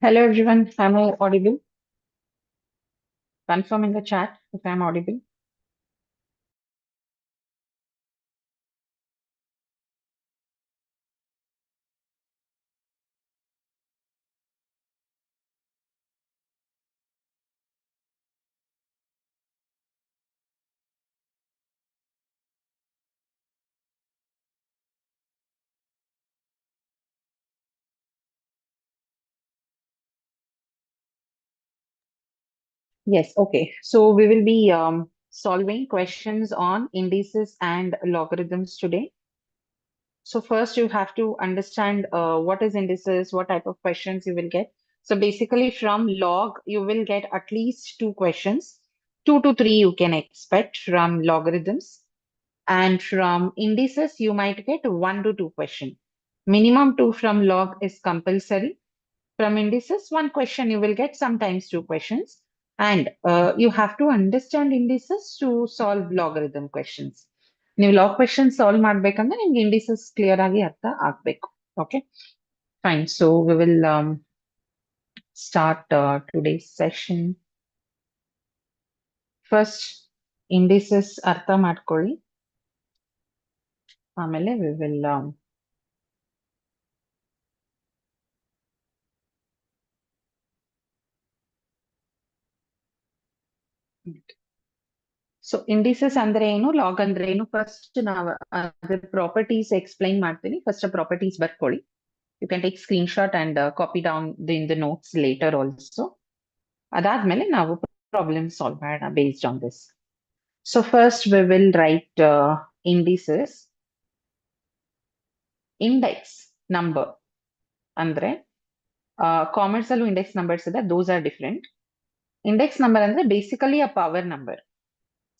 Hello everyone, am I audible? Confirm in the chat if I'm audible. Yes, okay. So we will be solving questions on indices and logarithms today. So first you have to understand what is indices, what type of questions you will get. So basically from log, you will get at least two questions. Two to three you can expect from logarithms. And from indices, you might get one to two questions. Minimum two from log is compulsory. From indices, one question you will get, sometimes two questions. And you have to understand indices to solve logarithm questions. ನೀವು log question solve ಮಾಡ್ಬೇಕಂದ್ರೆ ನಿಮ್ಗೆ indices clear ಆಗಿ ಅರ್ಥ ಆಗ್ಬೇಕು. Okay fine. So we will start today's session. First indices ಅರ್ಥ ಮಾಡ್ಕೊಳ್ಳಿ, ಆಮೇಲೆ we will so indices ಅಂದ್ರೆ ಏನು, ಲಾಗ್ ಅಂದ್ರೆ ಏನು, ಫಸ್ಟ್ ನಾವು ಅದ್ರ ಪ್ರಾಪರ್ಟೀಸ್ ಎಕ್ಸ್ಪ್ಲೈನ್ ಮಾಡ್ತೀನಿ. ಫಸ್ಟ್ ಪ್ರಾಪರ್ಟೀಸ್ ಬರ್ಕೊಳ್ಳಿ. You can take screenshot and copy down in the notes later also. ಅದಾದ್ಮೇಲೆ ನಾವು ಪ್ರಾಬ್ಲಮ್ ಸಾಲ್ವ್ ಮಾಡೋಣ based on this. So first we will write indices. Index number ಅಂದ್ರೆ ಕಾಮರ್ಸ್ ಅಲ್ಲೂ index numbers ಇದೆ, those are different. Index number ಅಂದ್ರೆ basically a power number.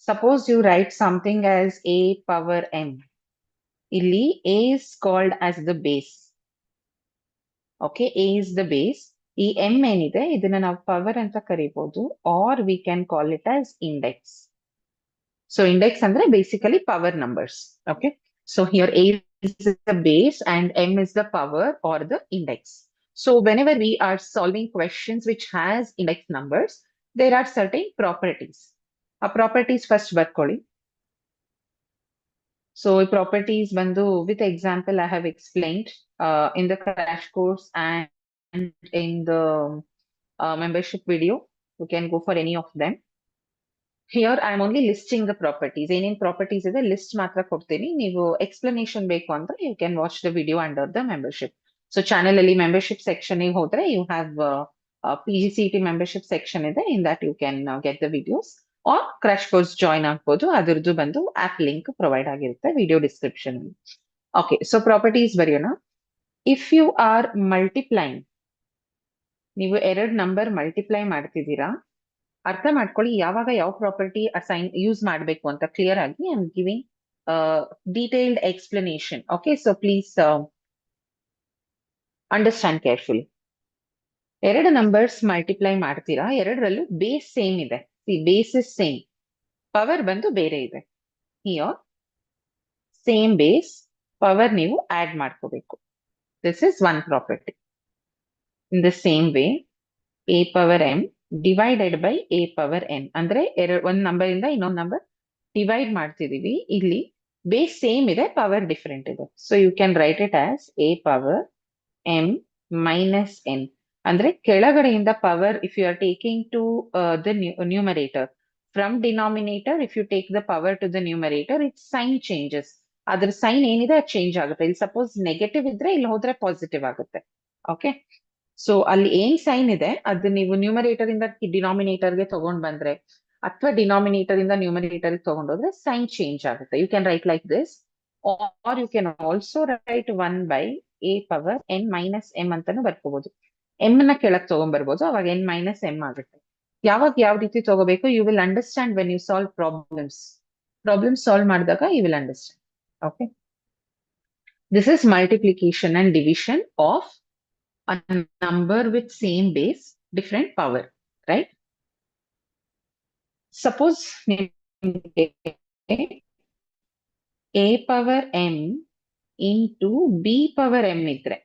Suppose you write something as a power m. ಇಲ್ಲಿ a is called as the base. Okay, a is the base. ಈ m ಏನಿದೆ ಇದನ್ನ ನಾವು power ಅಂತ ಕರಿಬಹುದು, or we can call it as index. So index ಅಂದ್ರೆ basically power numbers. Okay, so here a is the base and m is the power or the index. So whenever we are solving questions which has index numbers, there are certain properties. ಆ properties first ಬರ್ಕೊಳ್ಳಿ. So properties ಬಂದು with example I have explained in the crash course and in the membership video. You can go for any of them. Here I am only listing the properties. ಏನೇನ್ properties ಇದೆ list ಮಾತ್ರ ಕೊಡ್ತೀನಿ. ನೀವು explanation ಬೇಕು ಅಂದ್ರೆ you can watch the video under the membership. So channel ಅಲ್ಲಿ membership section ಹೋದ್ರೆ you have PGCET membership section ಇದೆ. In that you can get the videos or crash course join ಆಗ್ಬೋದು. ಅದ್ರದ್ದು ಬಂದು ಆಪ್ ಲಿಂಕ್ ಪ್ರೊವೈಡ್ ಆಗಿರುತ್ತೆ video description. Okay, so properties ಬರೆಯೋಣ. If you are multiplying, ನೀವು ಎರಡು ನಂಬರ್ ಮಲ್ಟಿಪ್ಲೈ ಮಾಡ್ತಿದ್ದೀರಾ, ಅರ್ಥ ಮಾಡ್ಕೊಳ್ಳಿ ಯಾವಾಗ ಯಾವ ಪ್ರಾಪರ್ಟಿ ಅಸೈನ್ ಯೂಸ್ ಮಾಡಬೇಕು ಅಂತ ಕ್ಲಿಯರ್ ಆಗಿ I am giving detailed explanation. Okay, so please understand carefully. ಎರಡು ನಂಬರ್ಸ್ ಮಲ್ಟಿಪ್ಲೈ ಮಾಡ್ತೀರಾ, ಎರಡರಲ್ಲೂ ಬೇಸ್ ಸೇಮ್ ಇದೆ. ಬೇಸ್ ಇಸ್ ಸೇಮ್, ಪವರ್ ಬಂದು ಬೇರೆ ಇದೆ. ಹಿಯರ್ ಸೇಮ್ ಬೇಸ್, ಪವರ್ ನೀವು ಆಡ್ ಮಾಡ್ಕೋಬೇಕು. This is one property. In the same way a power m divided by a power n ಅಂದ್ರೆ ಒಂದ್ ನಂಬರ್ ಇಂದ ಇನ್ನೊಂದು ನಂಬರ್ ಡಿವೈಡ್ ಮಾಡ್ತಿದೀವಿ. ಇಲ್ಲಿ ಬೇಸ್ ಸೇಮ್ ಇದೆ, ಪವರ್ ಡಿಫರೆಂಟ್ ಇದೆ. So you can write it as a power m minus n. ಅಂದ್ರೆ ಕೆಳಗಡೆಯಿಂದ power if you are taking to the numerator, from denominator if you take the power to the numerator, it sign changes. ಅದ್ರ sign ಏನಿದೆ ಅದು change ಆಗುತ್ತೆ. ಇಲ್ಲಿ suppose negative ಇದ್ರೆ ಇಲ್ಲಿ ಹೋದ್ರೆ ಪಾಸಿಟಿವ್ ಆಗುತ್ತೆ. ಓಕೆ, ಸೊ ಅಲ್ಲಿ ಏನ್ ಸೈನ್ ಇದೆ ಅದು ನೀವು ನ್ಯೂಮರೇಟರ್ ಇಂದ ಡಿನಾಮಿನೇಟರ್ಗೆ ತಗೊಂಡ್ ಬಂದ್ರೆ ಅಥವಾ ಡಿನಾಮಿನೇಟರ್ ಇಂದ ನ್ಯೂಮರೇಟರ್ ತಗೊಂಡೋದ್ರೆ ಸೈನ್ ಚೇಂಜ್ ಆಗುತ್ತೆ. You can write like this, or you can also write 1/a⁻n−m ಅಂತಾನು ಬರ್ಕೋಬಹುದು. ಎಂ ನ ಕೆಳಗ್ ತಗೊಂಡ್ಬರ್ಬೋದು, ಅವಾಗ n−m ಆಗುತ್ತೆ. ಯಾವಾಗ ಯಾವ ರೀತಿ ತಗೋಬೇಕು you will understand when you solve problems. Problem solve ಮಾಡಿದಾಗ you will understand. Okay, this is multiplication and division of a number with same base, different power, right? Suppose a power m into b power m ಇದ್ರೆ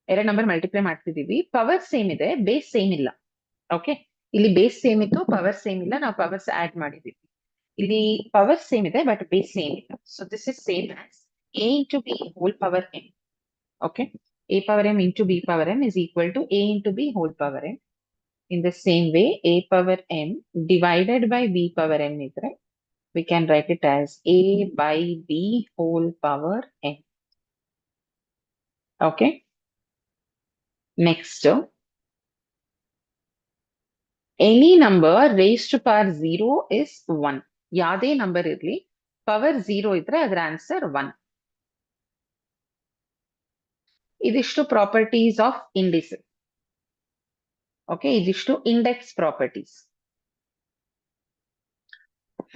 ಎರಡು number multiply ಮಾಡ್ತಿದೀವಿ, power same ಇದೆ, base same ಇಲ್ಲ. Okay, ಇಲ್ಲಿ base same ಇತ್ತು, power same ಇಲ್ಲ, ನಾವು powers add ಮಾಡಿದೀವಿ. ಇಲ್ಲಿ ಪವರ್ ಸೇಮ್ ಇದೆ ಬಟ್ ಬೇಸ್ ಸೇಮ್ ಇಲ್ಲ. So this is same as a into b whole power n. Okay, a power m into b power m is equal to a into b whole power m. In the same way, a power m divided by b power m idre, we can write it as a by b whole power n. Okay, next, any number raised to power 0 is 1. ಯಾವ್ದೇ number ಇರ್ಲಿ, power 0 ಇದ್ರೆ ಅದರ answer 1. ಇದಿಷ್ಟು properties of indices. Okay, ಇದಿಷ್ಟು index properties.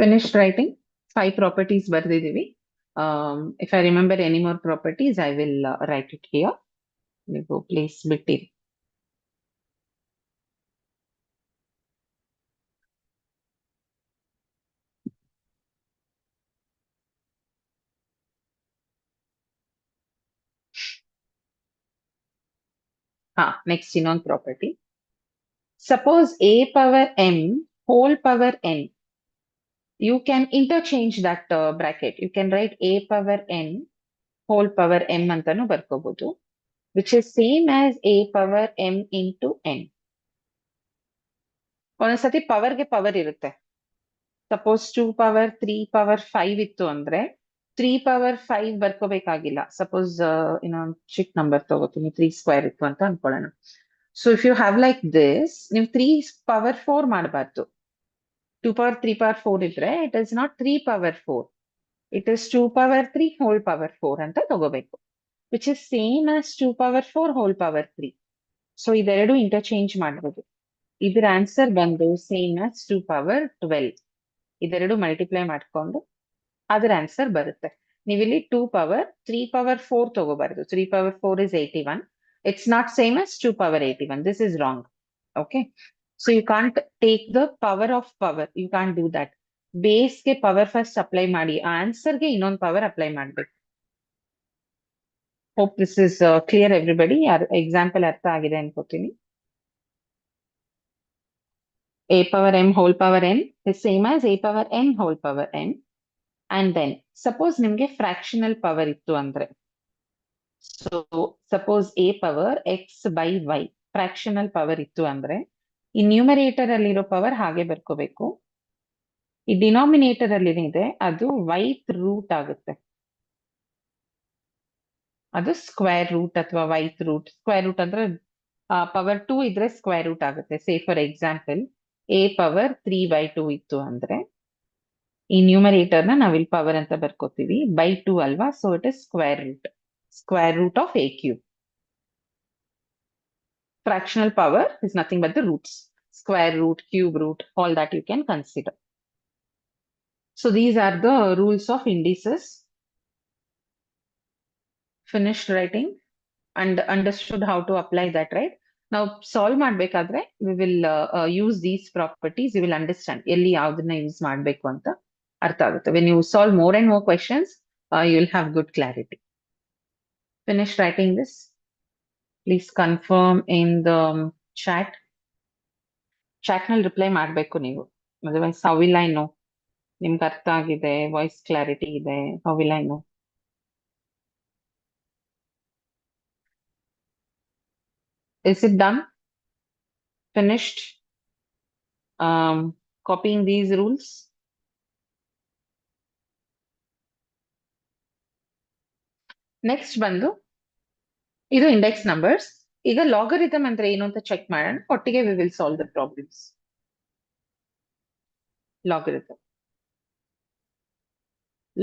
Finish writing 5 properties ಬರ್ದಿದೀವಿ. If I remember any more properties I will write it here. ನೀವು place ಬಿಟ್ಟಿರಿ. Next ಇನ್ನೊಂದು property. Suppose a power m whole power n, you can interchange that bracket. You can write a power n whole power m ಅಂತಾನು ಬರ್ಕೋಬಹುದು, which is same as a power m into n. ಒಂದೊಂದ್ಸತಿ ಪವರ್ಗೆ power ಇರುತ್ತೆ. Suppose 2 power 3 power 5 ಇತ್ತು ಅಂದ್ರೆ 3 power 5 ಬರ್ಕೋಬೇಕಾಗಿಲ್ಲ. Suppose ಇನ್ನೊಂದು ಚಿಕ್ಕ number ತಗೋತೀನಿ, 3 ಸ್ಕ್ವೇರ್ ಇತ್ತು ಅಂತ ಅನ್ಕೊಳ್ಳೋಣ. So if you have like this, ನೀವು 3 ಪವರ್ 4 ಮಾಡಬಾರ್ದು. 2 ಪವರ್ 3 ಪವರ್ 4 ಇದ್ರೆ it is not 3 power 4, it is 2 power 3 whole power 4 ಅಂತ ತಗೋಬೇಕು, which is same as 2 power 4 whole power 3. So ಇದೆರಡು ಇಂಟರ್ಚೇಂಜ್ ಮಾಡಬಹುದು. ಇದರ ಆನ್ಸರ್ ಬಂದು ಸೇಮ್ ಆಸ್ 2 ಪವರ್ 12. ಇದೆರಡು ಮಲ್ಟಿಪ್ಲೈ ಮಾಡ್ಕೊಂಡು ಅದರ ಆನ್ಸರ್ ಬರುತ್ತೆ. ನೀವಿಲ್ಲಿ 2 power 3 power 4 ತಗೋಬಾರ್ದು. 3 power 4 is 81. It's not same as 2 power 81. This is wrong. Okay. So you can't take the power of power. You can't do that. Base ಗೆ power first apply ಮಾಡಿ, answer ಗೆ ಇನ್ನೊಂದು power apply ಮಾಡ್ಬೇಕು. Hope this is clear everybody. Example ಅರ್ಥ ಆಗಿದೆ ಅನ್ಕೋತೀನಿ. a power m whole power n is same as a power n whole power n. And then suppose ನಿಮ್ಗೆ fractional power ಇತ್ತು ಅಂದ್ರೆ, so suppose a power x by y fractional power ಇತ್ತು ಅಂದ್ರೆ, ಈ numerator ಅಲ್ಲಿರೋ ಪವರ್ ಹಾಗೆ ಬರ್ಕೋಬೇಕು. ಈ denominator ಅಲ್ಲಿ ಏನಿದೆ ಅದು ವೈತ್ ರೂಟ್ ಆಗುತ್ತೆ. ಅದು ಸ್ಕ್ವೇರ್ ರೂಟ್ ಅಥವಾ ವೈತ್ ರೂಟ್. ಸ್ಕ್ವೇರ್ ರೂಟ್ ಅಂದ್ರೆ ಪವರ್ 2 ಇದ್ರೆ ಸ್ಕ್ವೇರ್ ರೂಟ್ ಆಗುತ್ತೆ. Say for example a power 3/2 ಇತ್ತು ಅಂದ್ರೆ, ಈ ನ್ಯೂಮರೇಟರ್ ನ ನಾವಿಲ್ಲಿ ಪವರ್ ಅಂತ ಬರ್ಕೋತೀವಿ, ಬೈ 2 ಅಲ್ವಾ, so it is square root of a cube. Fractional power is nothing but the roots. Square root, cube root, all that you can consider. So these are the rules of indices. Finished writing and understood how to apply that, right? Now solve ಮಾಡ್ಬೇಕಾದ್ರೆ we will use these properties. You will understand ಎಲ್ಲಿ ಯಾವ್ದನ್ನ use ಮಾಡಬೇಕು ಅಂತ ಅರ್ಥ ಆಗುತ್ತೆ. When you solve more and more questions, you will have good clarity. Finished writing this? Please confirm in the chat. Chat ನಲ್ಲಿ reply ಮಾಡಬೇಕು ನೀವು. Otherwise how will I know ನಿಮ್ಗೆ ಅರ್ಥ ಆಗಿದೆ, ವಾಯ್ಸ್ ಕ್ಲಾರಿಟಿ ಇದೆ? How will I know? Is it done? Finished copying these rules? Next ಬಂದು ಇದು index numbers. ಈಗ ಲಾಗರಿಥಮ್ ಅಂದ್ರೆ ಏನು ಅಂತ ಚೆಕ್ ಮಾಡೋಣ, ಒಟ್ಟಿಗೆ we will solve the problems.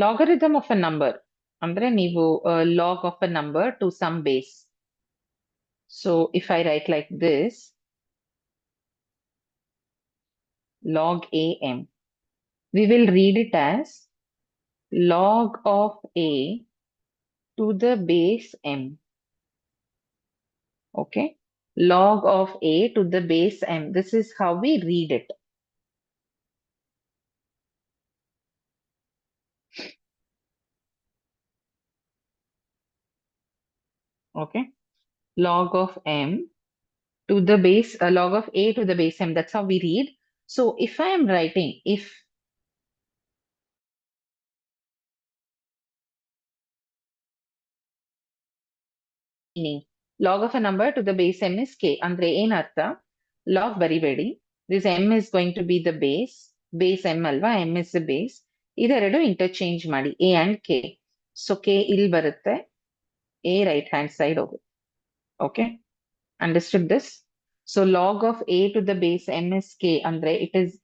Logarithm of a number ಅಂದ್ರೆ ನೀವು log of a number to some base. So if I write like this, log am, we will read it as log of a to the base m. Okay, log of a to the base m. This is how we read it. Okay, log of m to the base, log of a to the base m. That's how we read. So if I am writing, if meaning log of a number to the base m is k, andre ಏನ್ ಅರ್ಥ? Log ಬರಿಬೇಡಿ. This m is going to be the base m ಅಲ್ವಾ, m is the base. ಇದೆರಡು interchange ಮಾಡಿ a and k. So k ಇಲ್ಲಿ ಬರುತ್ತೆ, a right hand side ಹೋಗುತ್ತೆ. Okay, understood this? So log of a to the base m is k, andre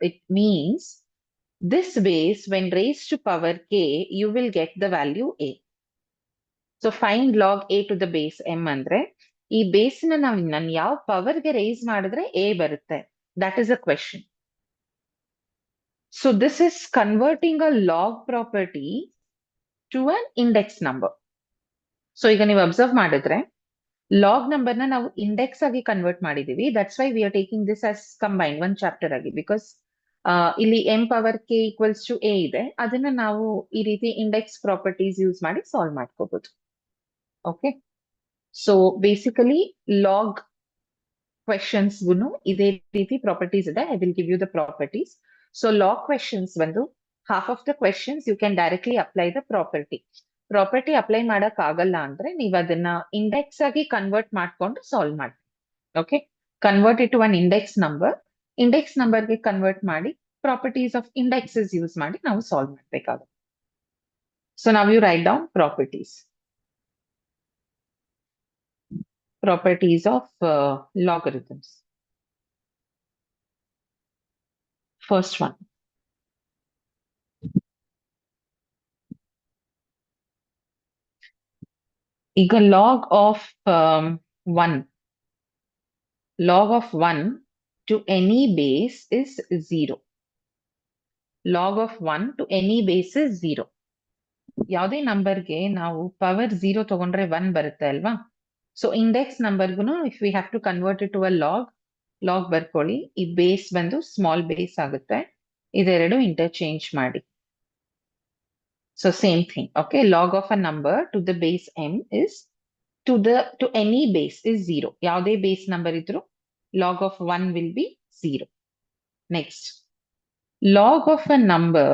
it means this base when raised to power k, you will get the value a. So find log A to the base m ಅಂದ್ರೆ ಈ base ನಾನು ಯಾವ ಪವರ್ಗೆ raise ಮಾಡಿದ್ರೆ a ಬರುತ್ತೆ, that is a question. So this is converting a log property to an index number. So ಈಗ ನೀವು observe ಮಾಡಿದ್ರೆ ಲಾಗ್ ನಂಬರ್ನ ನಾವು ಇಂಡೆಕ್ಸ್ ಆಗಿ ಕನ್ವರ್ಟ್ ಮಾಡಿದೀವಿ. That's why we are taking this as combine one chapter ಆಗಿ, because ಇಲ್ಲಿ M power K equals to A ಇದೆ, ಅದನ್ನ ನಾವು ಈ ರೀತಿ ಇಂಡೆಕ್ಸ್ ಪ್ರಾಪರ್ಟೀಸ್ ಯೂಸ್ ಮಾಡಿ ಸಾಲ್ವ್ ಮಾಡ್ಕೋಬಹುದು. ಓಕೆ, ಸೊ ಬೇಸಿಕಲಿ ಲಾಗ್ ಕ್ವೆಶನ್ಸ್ಗೂ ಇದೇ ರೀತಿ ಪ್ರಾಪರ್ಟೀಸ್ ಇದೆ. I will give you the properties. So log questions ಬಂದು half of the questions you can directly apply the property apply ಮಾಡಕ್ ಆಗಲ್ಲ ಅಂದ್ರೆ ನೀವು ಅದನ್ನ ಇಂಡೆಕ್ಸ್ ಆಗಿ ಕನ್ವರ್ಟ್ ಮಾಡ್ಕೊಂಡು ಸಾಲ್ವ್ ಮಾಡಿ. Okay, convert it to one index ನಂಬರ್ಗೆ ಕನ್ವರ್ಟ್ ಮಾಡಿ ಪ್ರಾಪರ್ಟೀಸ್ ಆಫ್ ಇಂಡೆಕ್ಸಸ್ ಯೂಸ್ ಮಾಡಿ ನಾವು ಸಾಲ್ವ್ ಮಾಡ್ಬೇಕಾಗುತ್ತೆ. ಸೊ ನಾವ್ you write down properties of logarithms. First one. ಈಗ log of 1 to any base is 0. Log of 1 to any base is 0. ಯಾವುದೇ ನಂಬರ್ಗೆ ನಾವು ಪವರ್ 0 ತಗೊಂಡ್ರೆ 1 ಬರುತ್ತೆ ಅಲ್ವಾ? ಸೊ ಇಂಡೆಕ್ಸ್ ನಂಬರ್ಗೂ if we have to convert it to a log ಬರ್ಕೊಳ್ಳಿ. ಈ ಬೇಸ್ ಬಂದು ಸ್ಮಾಲ್ ಬೇಸ್ ಆಗುತ್ತೆ, ಇದೆರಡು ಇಂಟರ್ಚೇಂಜ್ ಮಾಡಿ. So same thing. Okay, log of a number to the base m is to any base is 0. ಯಾವುದೇ base number ಇದ್ರು log of 1 will be 0. Next, log of a number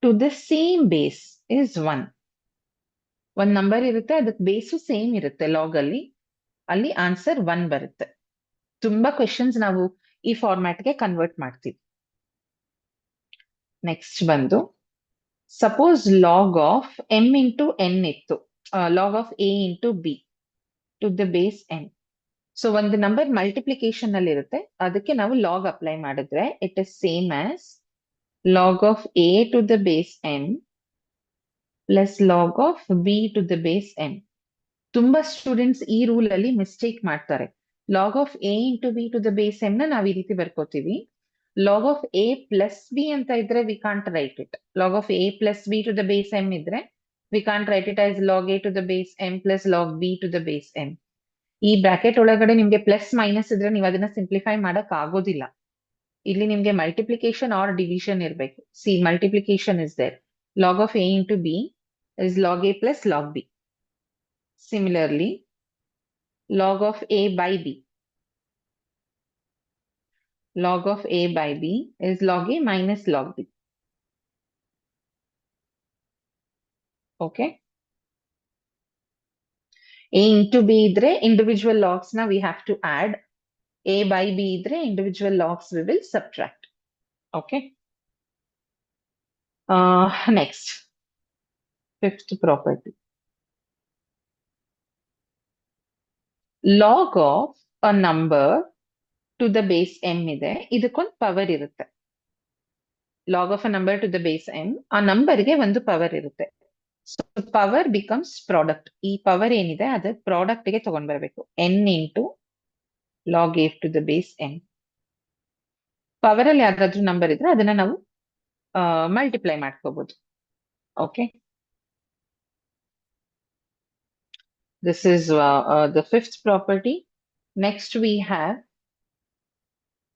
to the same base is 1. ಒಂದ್ ನಂಬರ್ ಇರುತ್ತೆ, ಅದಕ್ಕೆ base same ಇರುತ್ತೆ log ಅಲ್ಲಿ answer 1 ಬರುತ್ತೆ. ತುಂಬಾ ಕ್ವೆಶನ್ಸ್ ನಾವು ಈ ಫಾರ್ಮ್ಯಾಟ್ಗೆ ಕನ್ವರ್ಟ್ ಮಾಡ್ತೀವಿ. ನೆಕ್ಸ್ಟ್ ಬಂದು suppose log of m into n ಇತ್ತು, log of a into b to the base n. So ಒಂದು ನಂಬರ್ ಮಲ್ಟಿಪ್ಲಿಕೇಶನ್ ಅಲ್ಲಿ ಇರುತ್ತೆ, ಅದಕ್ಕೆ ನಾವು ಲಾಗ್ ಅಪ್ಲೈ ಮಾಡಿದ್ರೆ it is same as log of a to the base n plus log of b to the base n. ತುಂಬಾ students ಈ rule ಅಲ್ಲಿ ಮಿಸ್ಟೇಕ್ ಮಾಡ್ತಾರೆ. Log of a into b to the base m ನ ನಾವ್ ಈ ರೀತಿ ಬರ್ಕೋತೀವಿ. Log of a plus b ಅಂತ ಇದ್ರೆ we can't write it. Log of a plus b to the base m ಇದ್ರೆ we can't write it as log a to the base m plus log b to the base m. ಈ bracket ಒಳಗಡೆ ನಿಮ್ಗೆ plus minus ಇದ್ರೆ ನೀವು ಅದನ್ನ simplify ಮಾಡಕ್ ಆಗೋದಿಲ್ಲ. ಇಲ್ಲಿ ನಿಮ್ಗೆ ಮಲ್ಟಿಪ್ಲಿಕೇಶನ್ ಆರ್ ಡಿವಿಷನ್ ಇರ್ಬೇಕು. See multiplication is there. Log of a into b is log a plus log b. Similarly, log of a by b. Log of a by b is log a minus log b. Okay. A into b idre individual logs na we have to add. A by b idre individual logs we will subtract. Okay. Next, fifth property. Log of a number to the base m ಇದೆ, ಇದಕ್ಕೊಂದು power ಇರುತ್ತೆ. Log of a number to the base m, ಆ ನಂಬರ್ಗೆ ಒಂದು power ಇರುತ್ತೆ. So power becomes product. ಈ power ಏನಿದೆ ಅದ ಪ್ರಾಡಕ್ಟ್ ಗೆ ತಗೊಂಡ್ ಬರ್ಬೇಕು. n into log a to the base m. Power ಅಲ್ಲಿ ಯಾವ್ದಾದ್ರು ನಂಬರ್ ಇದ್ರೆ ಅದನ್ನ ನಾವು ಮಲ್ಟಿಪ್ಲೈ ಮಾಡ್ಕೋಬಹುದು. Okay, this is the fifth property. Next we have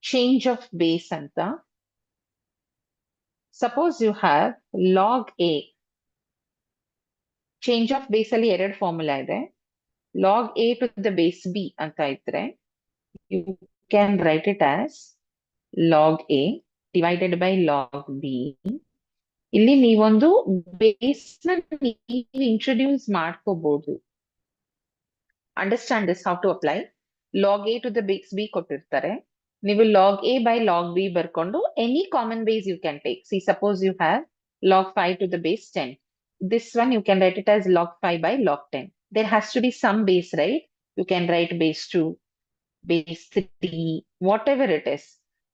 change of base ಅಂತ. Suppose you have log a. Change of base ಅಲ್ಲಿ ಎರಡು formula ಇದೆ. log a to the base b ಅಂತ ಇದ್ರೆ you can write it as log a divided by log b. ಇಲ್ಲಿ ನೀವೊಂದು base ನ ನೀವು ಇಂಟ್ರೊಡ್ಯೂಸ್ ಮಾಡ್ಕೋಬಹುದು. Understand this how to apply. Log A to the base B ಕೊಟ್ಟಿರ್ತಾರೆ, ನೀವು log A by log B ಬರ್ಕೊಂಡು any common base you can take. See suppose you have log 5 to the base 10. This one you can write it as log 5 by log 10. There has to be some base, right? You can write base 2, base 3, whatever it is.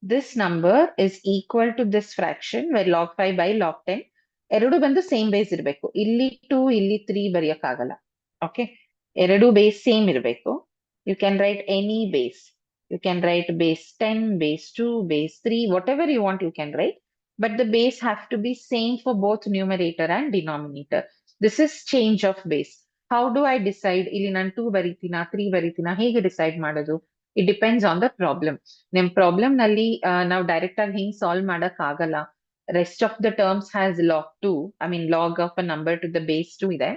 This number is equal to this fraction where log 5 by log 10. ಎರಡು ಬಂದು same base ಇರಬೇಕು. ಇಲ್ಲಿ 2 ಇಲ್ಲಿ 3 ಬರೆಯಕ್ಕಾಗಲ್ಲ. Okay, ಎರಡು base same ಇರಬೇಕು. You can write any base. You can write base 10, base 2, base 3, whatever you want you can write. But the base have to be same for both numerator and denominator. This is change of base. How do I decide? ಇಲ್ಲಿ ನಾನು 2 ಬರೀತೀನಾ 3 ಬರೀತೀನಾ ಹೇಗೆ decide ಮಾಡೋದು? It depends on the problem. ನಿಮ್ problem ನಲ್ಲಿ ನಾವು direct ಆಗಿ ಹಿಂಗ್ solve ಮಾಡಕ್ ಆಗಲ್ಲ. Rest of the terms has log 2, I mean log of a number to the base 2 ಇದೆ.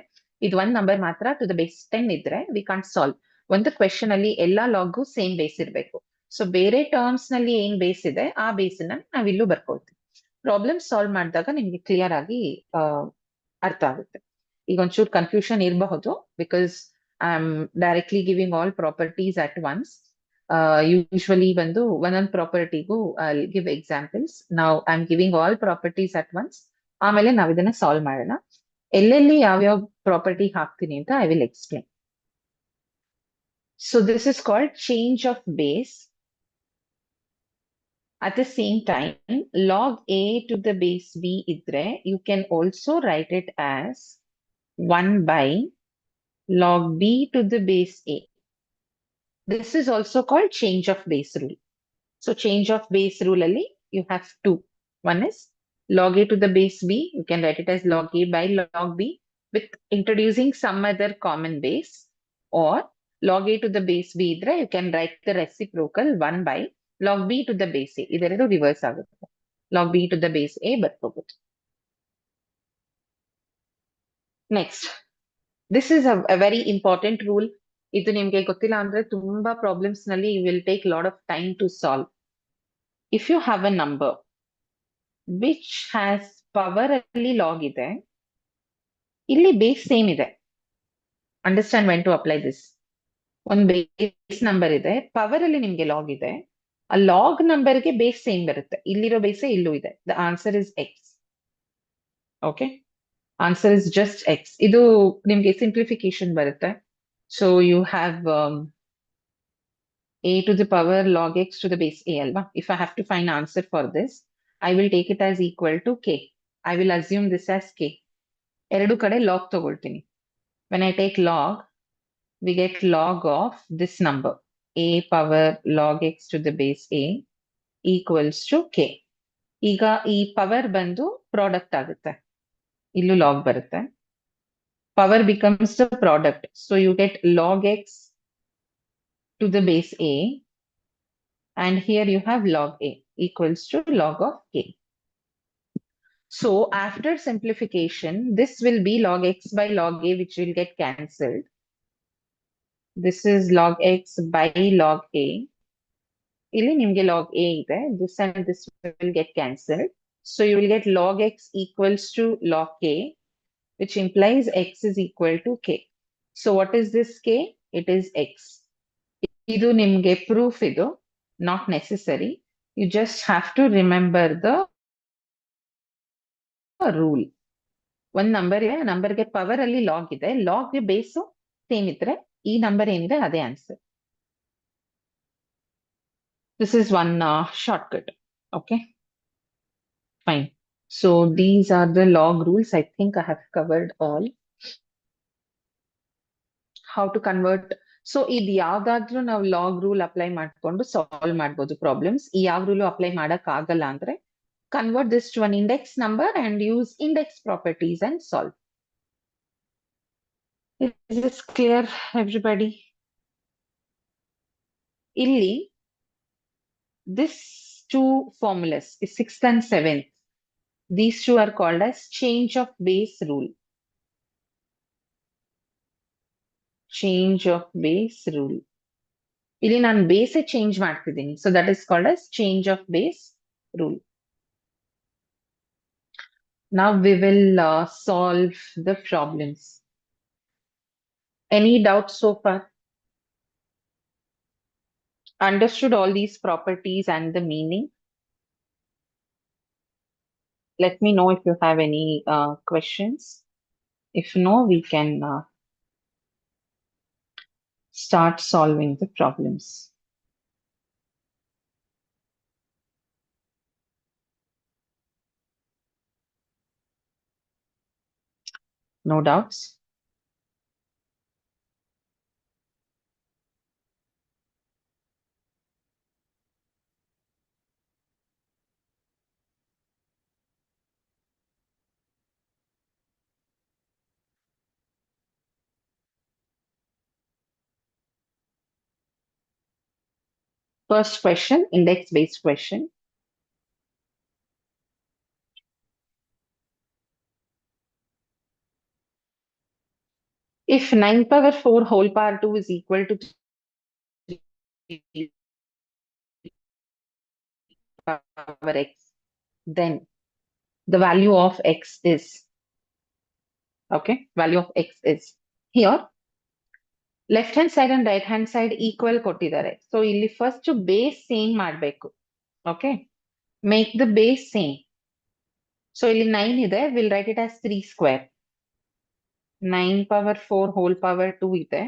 ಇದು ಒಂದ್ ನಂಬರ್ ಮಾತ್ರ ಟು ದ ಬೇಸ್ 10 ಇದ್ರೆ ವಿ ಕಾಂಟ್ ಸಾಲ್ವ್. ಒಂದು ಕ್ವೆಶನ್ ಅಲ್ಲಿ ಎಲ್ಲಾ ಲಾಗು ಸೇಮ್ ಬೇಸ್ ಇರಬೇಕು. ಸೊ ಬೇರೆ ಟರ್ಮ್ಸ್ ನಲ್ಲಿ ಏನ್ ಬೇಸ್ ಇದೆ ಆ ಬೇಸ್ ನ ನಾವಿಲ್ಲೂ ಬರ್ಕೊಳ್ತೀವಿ. ಪ್ರಾಬ್ಲಮ್ ಸಾಲ್ವ್ ಮಾಡಿದಾಗ ನಿಮ್ಗೆ ಕ್ಲಿಯರ್ ಆಗಿ ಅರ್ಥ ಆಗುತ್ತೆ. ಈಗ ಒಂಚೂರು ಕನ್ಫ್ಯೂಷನ್ ಇರಬಹುದು because I am directly giving all properties at once. Usually ಬಂದು ಒಂದೊಂದು ಪ್ರಾಪರ್ಟಿಗೂ ಗಿವ್ ಎಕ್ಸಾಂಪಲ್ಸ್. ನಾವು I am giving all properties at once, ಆಮೇಲೆ ನಾವು ಇದನ್ನ ಸಾಲ್ವ್ ಮಾಡೋಣ. ಎಲ್ಲೆಲ್ಲಿ ಯಾವ್ಯಾವ ಪ್ರಾಪರ್ಟಿ ಹಾಕ್ತೀನಿ ಅಂತ I will explain. So this is called change of base. At the same time, log a to the base b idre, you can also write it as 1 by log b to the base a. This is also called change of base rule. So change of base rule ali you have two. One is log a to the base b, you can write it as log a by log b with introducing some other common base, or log a to the base b idre you can write the reciprocal 1 by log b to the base a. ಇದೆರಡು reverse ಆಗುತ್ತೆ. log b to the base a ಬರ್ಕೋಬಹುದು. Next, this is a very important rule. ಇದು ನಿಮ್ಗೆ ಗೊತ್ತಿಲ್ಲ ಅಂದ್ರೆ ತುಂಬಾ problems ನಲ್ಲಿ you will take lot of time to solve. If you have a number which has power ಅಲ್ಲಿ log ಇದೆ, ಇಲ್ಲಿ ಬೇಸ್ ಸೇಮ್ ಇದೆ. Understand when to apply this. ಒಂದು ಬೇಸ್ ನಂಬರ್ ಇದೆ, ಪವರ್ ಅಲ್ಲಿ ನಿಮ್ಗೆ ಲಾಗ್ ಇದೆ, ಆ ಲಾಗ್ ನಂಬರ್ಗೆ ಬೇಸ್ ಸೇಮ್ ಬರುತ್ತೆ. ಇಲ್ಲಿರೋ ಬೇಸೇ ಇಲ್ಲೂ ಇದೆ. The answer is X. Okay, answer is just X. ಇದು ನಿಮ್ಗೆ ಸಿಂಪ್ಲಿಫಿಕೇಶನ್ ಬರುತ್ತೆ. So you have a to the power log x to the base a alva. If I have to find answer for this, I will take it as equal to k. I will assume this as k. ಎರಡು ಕಡೆ log ತಗೊಳ್ತೀನಿ. When I take log, we get log of this number, a power log x to the base a equals to k. ಈಗ ಈ power ಬಂದು product ಆಗುತ್ತೆ, ಇಲ್ಲೂ log ಬರುತ್ತೆ. Power becomes the product, so you get log X to the base a, and here you have log a equals to log of k. So after simplification, this will be log x by log a, which will get cancelled. This is log x by log a. Illi nimge log a ide, this and this will get cancelled. So you will get log x equals to log k, which implies x is equal to k. So what is this k? It is x. Idu nimge proof idu, not necessary. You just have to remember the rule. ಒಂದ್ number ಇದೆ, ನಂಬರ್ಗೆ power ಅಲ್ಲಿ log ಇದೆ, log ಬೇಸು same ಇದ್ರೆ ಈ number ಏನಿದೆ ಅದೇ answer. This is one shortcut. Okay, fine. So these are the log rules. I think I have covered all. How to convert. So ಇದು ಯಾವ್ದಾದ್ರು ನಾವು ಲಾಗ್ ರೂಲ್ ಅಪ್ಲೈ ಮಾಡ್ಕೊಂಡು ಸಾಲ್ವ್ ಮಾಡ್ಬೋದು ಪ್ರಾಬ್ಲಮ್ಸ್. ಈ ಯಾವ ರೂಲ್ ಅಪ್ಲೈ ಮಾಡಕ್ ಆಗಲ್ಲ ಅಂದ್ರೆ convert this to an index number and use index properties and solve. Is this clear, everybody? Illi, this two formulas is 6th and 7th. These two are called as change of base rule. change of base rule. ಇಲ್ಲಿ ನಾನು ಬೇಸೇ change ಮಾಡ್ತಿದ್ದೀನಿ. So that is called as change of base rule. Now we will solve the problems. Any doubts so far? Understood all these properties and the meaning? Let me know if you have any questions. If no, we can start solving the problems. No doubts? First question, index-based question. If 9 power 4 whole power 2 is equal to 3 power x, then the value of x is, okay, value of x is, here left hand side and write hand side equal ಕೊಟ್ಟಿದ್ದಾರೆ. So ಇಲ್ಲಿ first base same ಮಾಡಬೇಕು. Okay, make the base same. So ಇಲ್ಲಿ 9 ಇದೆ, will write it as 3 square. 9 power 4 whole power 2 ಇದೆ.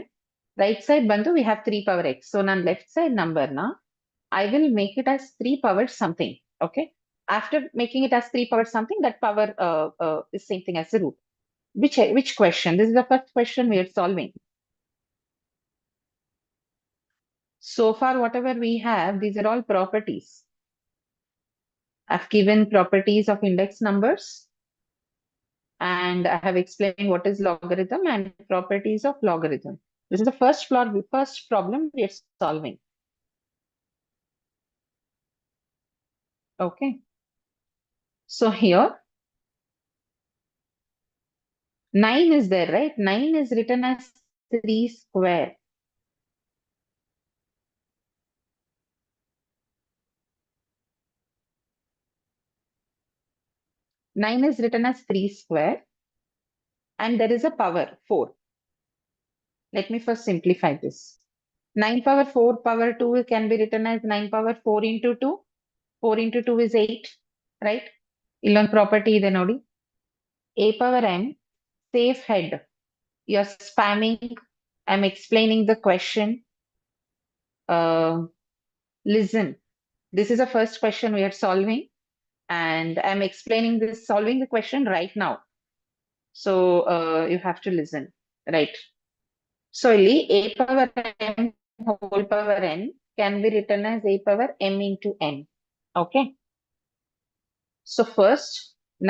Right side ಬಂದು we have 3 power X. So ನಾನು left side ನಂಬರ್ನ I will make it as 3 power something. Okay. After making it as 3 power something, that power is same thing as the root. Which question? This is the first question we are solving. So far, whatever we have, these are all properties. I've given properties of index numbers, and I have explained what is logarithm and properties of logarithm. This is the first problem we are solving. Okay. So here, 9 is there, right? 9 is written as 3 square. Nine is written as 3 square, and there is a power 4. Let me first simplify this. 9 power 4 power 2 can be written as 9 power 4 into 2. 4 into 2 is 8, right? Illon property ide nodi. A power m, safe head. You're spamming. I'm explaining the question. Listen. This is the first question we are solving, and I'm explaining this, solving the question right now. So you have to listen, right? So ಇಲ್ಲಿ a power m whole power n can be written as a power m into n. Okay. So first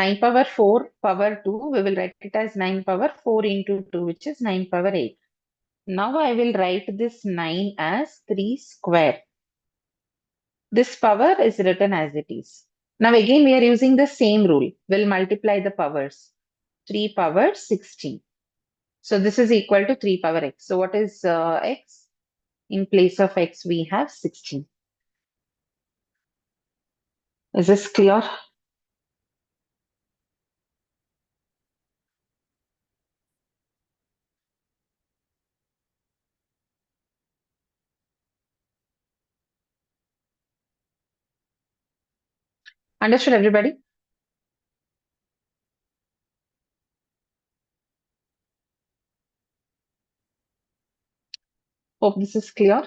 9 power 4 power 2, we will write it as 9 power 4 into 2, which is 9 power 8. Now I will write this 9 as 3 square. This power is written as it is. Now again we are using the same rule. We'll multiply the powers. 3 power 16. So this is equal to 3 power x. So what is x? In place of x, we have 16. Is this clear? Understood, everybody? Hope this is clear.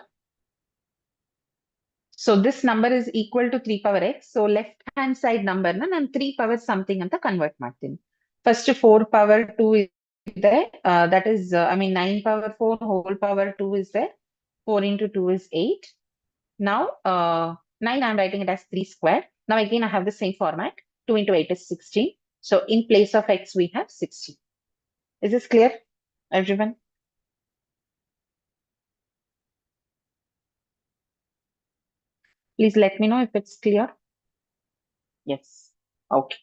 So this number is equal to 3 power x. So left hand side number na nan 3 power something anta convert ಮಾಡ್ತೀನಿ. First 4 power 2 is there. That is, I mean 9 power 4 whole power 2 is there. 4 into 2 is 8. Now 9 I'm writing it as 3 square. Now again I have the same format. 2 into 8 is 16. So in place of x we have 16. Is this clear, everyone? Please let me know if it's clear. Yes. Okay.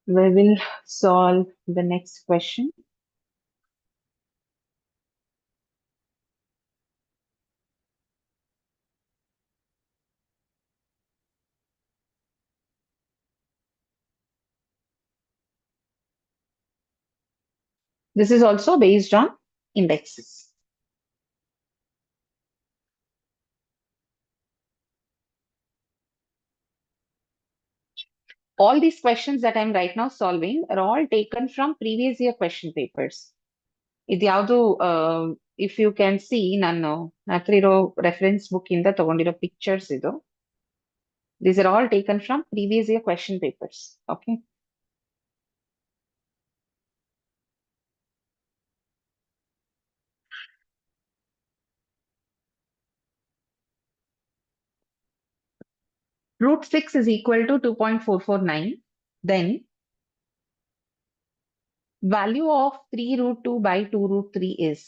We will solve the next question. This is also based on indexes. All these questions that I'm right now solving are all taken from previous year question papers. ಇದ್ಯಾವುದು if you can see ನಾನು ಹತ್ರ ಇರೋ reference book ಇಂದ ತಗೊಂಡಿರೋ pictures ಇದು. These are all taken from previous year question papers. Okay. Root 6 is equal to 2.449. Then value of 3 root 2 by 2 root 3 is.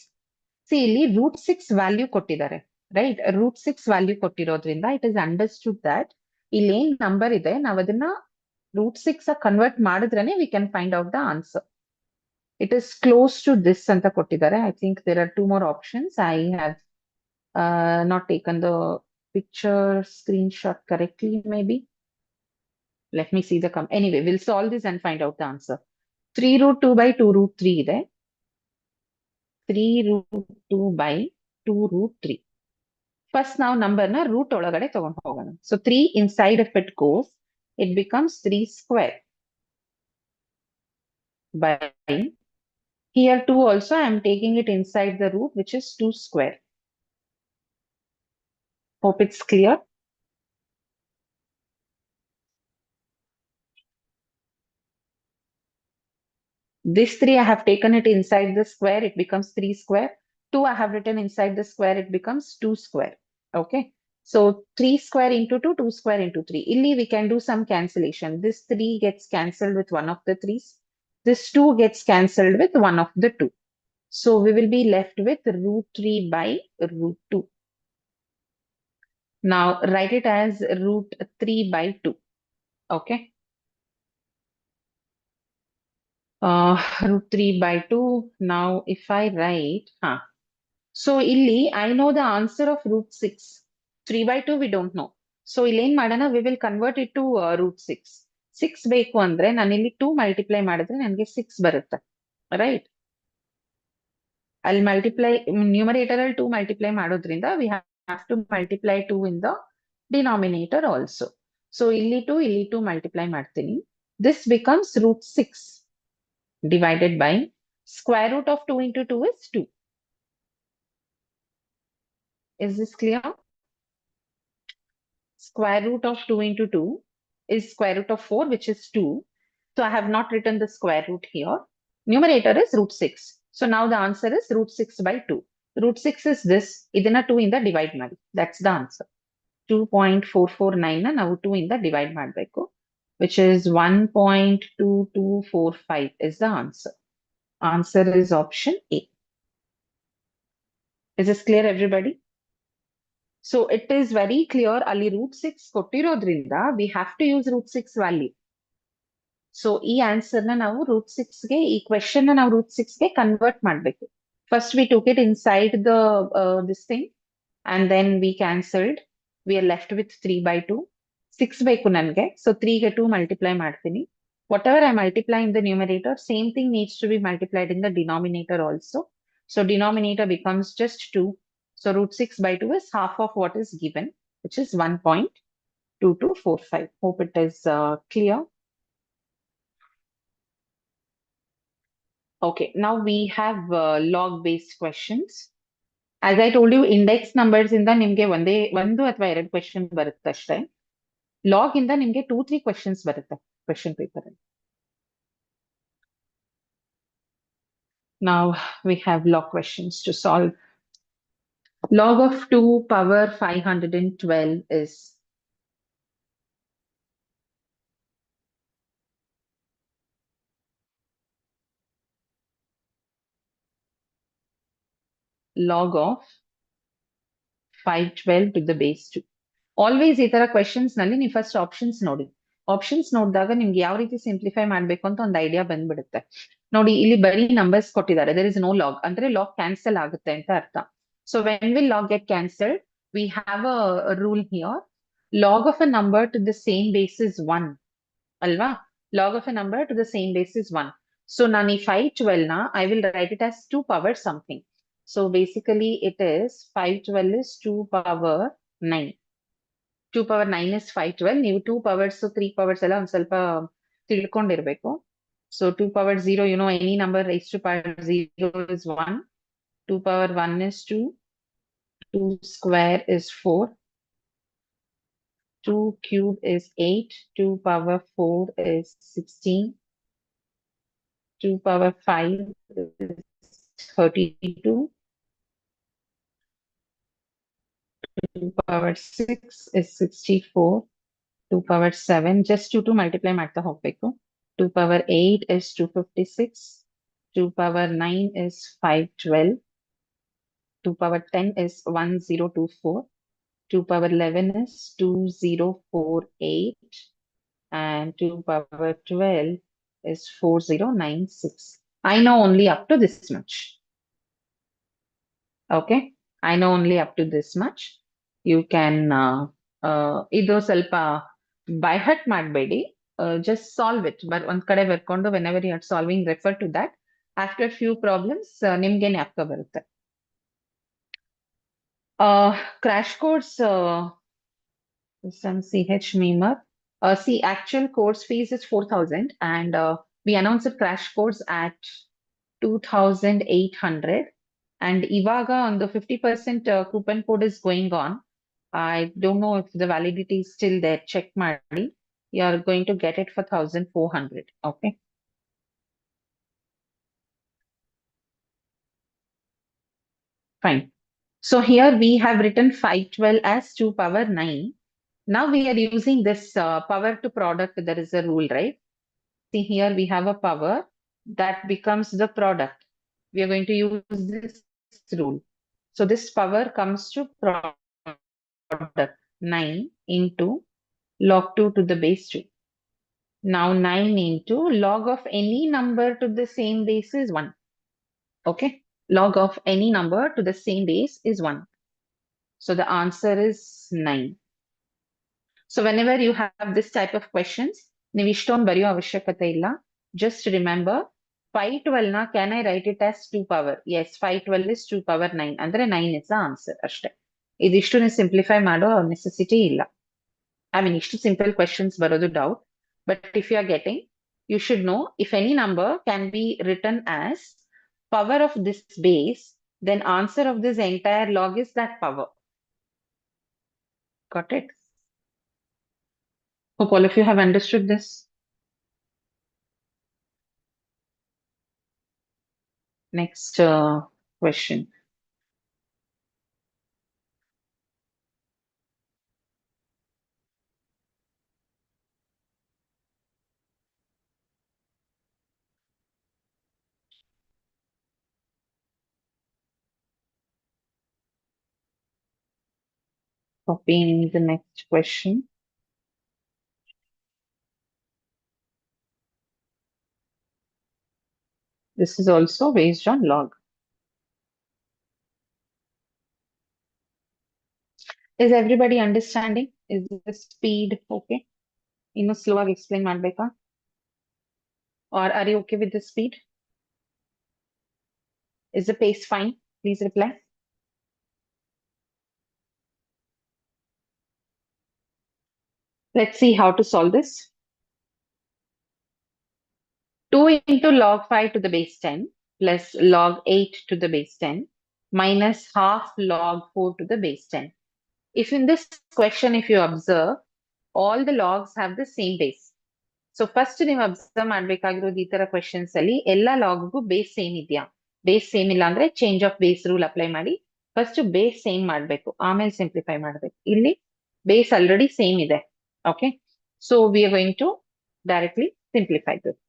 See, ಇಲ್ಲಿ root 6 value ಕೊಟ್ಟಿದ್ದಾರೆ. Right? Root 6 value ಕೊಟ್ಟಿರೋದ್ರಿಂದ it is understood that ಇಲ್ಲಿ ಏನ್ number ಇದೆ ನಾವು ಅದನ್ನ root 6 convert ಮಾಡಿದ್ರೇನೆ we can find out the answer. It is close to this ಅಂತ ಕೊಟ್ಟಿದ್ದಾರೆ. I think there are two more options. I have not taken the picture screenshot correctly, maybe. Let me see the anyway, we'll solve this and find out the answer. 3 root 2 by 2 root 3 ಇದೆ. 3 root 2 by 2 root 3. First ನಾವು ನಂಬರ್ನ root ಒಳಗಡೆ ತಗೊಂಡು ಹೋಗೋಣ. So 3 inside of it goes, it becomes 3 square by here 2 also I am taking it inside the root, which is 2 square. Hope it's clear. This 3 I have taken it inside the square, it becomes 3 square. 2 I have written inside the square, it becomes 2 square. Okay. So 3 square into 2, 2 square into 3. Illi we can do some cancellation. This 3 gets cancelled with one of the 3's. This 2 gets cancelled with one of the 2. So we will be left with root 3 by root 2. Now write it as root 3 by 2. Okay. Root 3 by 2. Now if I write, so illi I know the answer of root 6. 3 by 2 we don't know. So ಇಲ್ಲಿ ಏನ್ ಮಾಡೋಣ, we will convert it to root 6. 6 ಬೇಕು ಅಂದ್ರೆ ನಾನು ಇಲ್ಲಿ 2 multiply ಮಾಡಿದ್ರೆ ನನಗೆ 6 ಬರುತ್ತೆ. ರೈಟ್. ಅಲ್ಲಿ ಮಲ್ಟಿಪ್ಲೈ ನ್ಯೂಮರೇಟರ್ ಅಲ್ಲಿ 2 ಮಲ್ಟಿಪ್ಲೈ ಮಾಡೋದ್ರಿಂದ we have to multiply 2 in the denominator also. So ಇಲ್ಲಿ 2 multiply ಮಾಡ್ತೀನಿ. This becomes root 6 divided by square root of 2 into 2 is 2. Is this clear? Square root of 2 into 2 is square root of 4, which is 2. So I have not written the square root here. Numerator is root 6. So now the answer is root 6 by 2. Root 6 is this. Idina 2 in the divide madi. That's the answer. 2.449 na now 2 in the divide madbeku, which is 1.2245 is the answer. Answer is option A. Is this clear, everybody? So it is very clear, ali root 6 ಕೊಟ್ಟಿರೋದ್ರಿಂದ we have to use root 6 value. So ಈ answer ನ ನಾವು root 6 ಗೆ, ಈ question ನ ನಾವು root 6 ಗೆ convert ಮಾಡ್ಬೇಕು. First we took it inside the this thing and then we cancelled. We are left with 3 by 2. 6 ಬೇಕು ನನಗೆ. So 3 ಗೆ 2 multiply ಮಾಡ್ತೀನಿ. Whatever I multiply in the numerator, same thing needs to be multiplied in the denominator also. So denominator becomes just 2. So root 6 by 2 is half of what is given, which is 1.2245. Hope it is clear. Okay, now we have log-based questions. As I told you, index numbers ಇಂದ ನಿಮ್ಗೆ ಒಂದು ಅಥವಾ ಎರಡು question ಬರುತ್ತೆ ಅಷ್ಟೇ. Log ಇಂದ ನಿಮ್ಗೆ 2-3 questions ಬರುತ್ತೆ question paper ಅಲ್ಲಿ. Now we have log questions to solve. Log of 2 power 512 is log of 512 to the base 2. Always ಈ ತರ ಕ್ವೆಶನ್ಸ್ ನಲ್ಲಿ ನೀವು ಫಸ್ಟ್ ಆಪ್ಷನ್ಸ್ ನೋಡಿ. ಆಪ್ಷನ್ಸ್ ನೋಡಿದಾಗ ನಿಮ್ಗೆ ಯಾವ ರೀತಿ ಸಿಂಪ್ಲಿಫೈ ಮಾಡ್ಬೇಕು ಅಂತ ಒಂದು ಐಡಿಯಾ ಬಂದ್ಬಿಡುತ್ತೆ. ನೋಡಿ ಇಲ್ಲಿ ಬರೀ ನಂಬರ್ಸ್ ಕೊಟ್ಟಿದ್ದಾರೆ, ದೇರ್ ಇಸ್ ನೋ ಲಾಗ್, ಅಂದ್ರೆ ಲಾಗ್ ಕ್ಯಾನ್ಸಲ್ ಆಗುತ್ತೆ ಅಂತ ಅರ್ಥ. So when will log get cancelled, we have a rule here. Log of a number to the same base is 1 ಅಲ್ವಾ? Log of a number to the same base is 1. So nani 512 na, I will write it as 2 power something. So basically it is 512 is 2 power 9. 2 power 9 is 512. ನೀವು 2 powers, 3 powers ಎಲ್ಲ ಒಂದ್ ಸ್ವಲ್ಪ ತಿಳ್ಕೊಂಡಿರ್ಬೇಕು. So 2 power 0, any number raised to power 0 is 1. 2 power 1 is 2. 2 square is 4. 2 cube is 8. 2 power 4 is 16. 2 power 5 is 32. 2 power 6 is 64. 2 power 7, just 2 to multiply ಮಾಡ್ತಾ ಹೋಗ್ಬೇಕು. 2 power 8 is 256. 2 power 9 is 512. 2 power 10 is 1024. 2 power 11 is 2048. And 2 power 12 is 4096. I know only up to this much. Okay, I know only up to this much. You can ಇದು ಸ್ವಲ್ಪ by heart ಮಾಡಬೇಡಿ, just solve it. But ಒಂದ್ ಕಡೆ ಬರ್ಕೊಂಡು whenever you are solving, refer to that. After few problems ನಿಮ್ಗೆ ಜ್ಞಾಪಕ ಬರುತ್ತೆ. Crash course, some CH memer. See, actual course fees is 4,000 and we announced the crash course at 2,800. And Ivaga on the 50% coupon code is going on. I don't know if the validity is still there. Check Mari. You are going to get it for 1,400. Okay. Fine. So here we have written 512 as 2 power 9. Now we are using this power to product. There is a rule, right? See, here we have a power that becomes the product. We are going to use this rule. So this power comes to product 9 into log 2 to the base 2. Now 9 into log of any number to the same base is 1. Okay. Log of any number to the same base is 1. So the answer is 9. So whenever you have this type of questions, ನೀವು ಇಷ್ಟೊಂದು ಬರೆಯೋ ಅವಶ್ಯಕತೆ ಇಲ್ಲ. Just remember 512 na, can I write it as 2 power? Yes, 512 is 2 power 9. ಅಂದ್ರೆ 9 is the answer ಅಷ್ಟೇ. ಇದಿಷ್ಟು ನೀವು simplify ಮಾಡೋ ನೆಸೆಸಿಟಿ ಇಲ್ಲ. I mean, ಇಷ್ಟು simple questions ಬರೋದು doubt. But if you are getting, you should know if any number can be written as power of this base, then answer of this entire log is that power. Got it? Hope all of you have understood this. Next question. Copying the next question. This is also based on log. Is everybody understanding? Is the speed okay? ಇನ್ನು slow ಆಗಿ explain ಮಾಡ್ಬೇಕಾ? Or are you okay with the speed? Is the pace fine? Please reply. Let's see how to solve this. 2 into log 5 to the base 10 plus log 8 to the base 10 minus half log 4 to the base 10. If in this question, if you observe, all the logs have the same base. So first ನೀವು observe ಮಾಡ್ಬೇಕಾಗಿರೋದು ಈ ತರ questions ಅಲ್ಲಿ ಎಲ್ಲ ಲಾಗ್ಗೂ base same ಇದೆಯಾ? Base same ಇಲ್ಲ ಅಂದ್ರೆ change of base rule apply ಮಾಡಿ ಫಸ್ಟ್ ಬೇಸ್ ಸೇಮ್ ಮಾಡ್ಬೇಕು, ಆಮೇಲೆ ಸಿಂಪ್ಲಿಫೈ ಮಾಡ್ಬೇಕು. ಇಲ್ಲಿ ಬೇಸ್ ಆಲ್ರೆಡಿ ಸೇಮ್ ಇದೆ. Okay, so we are going to directly simplify this.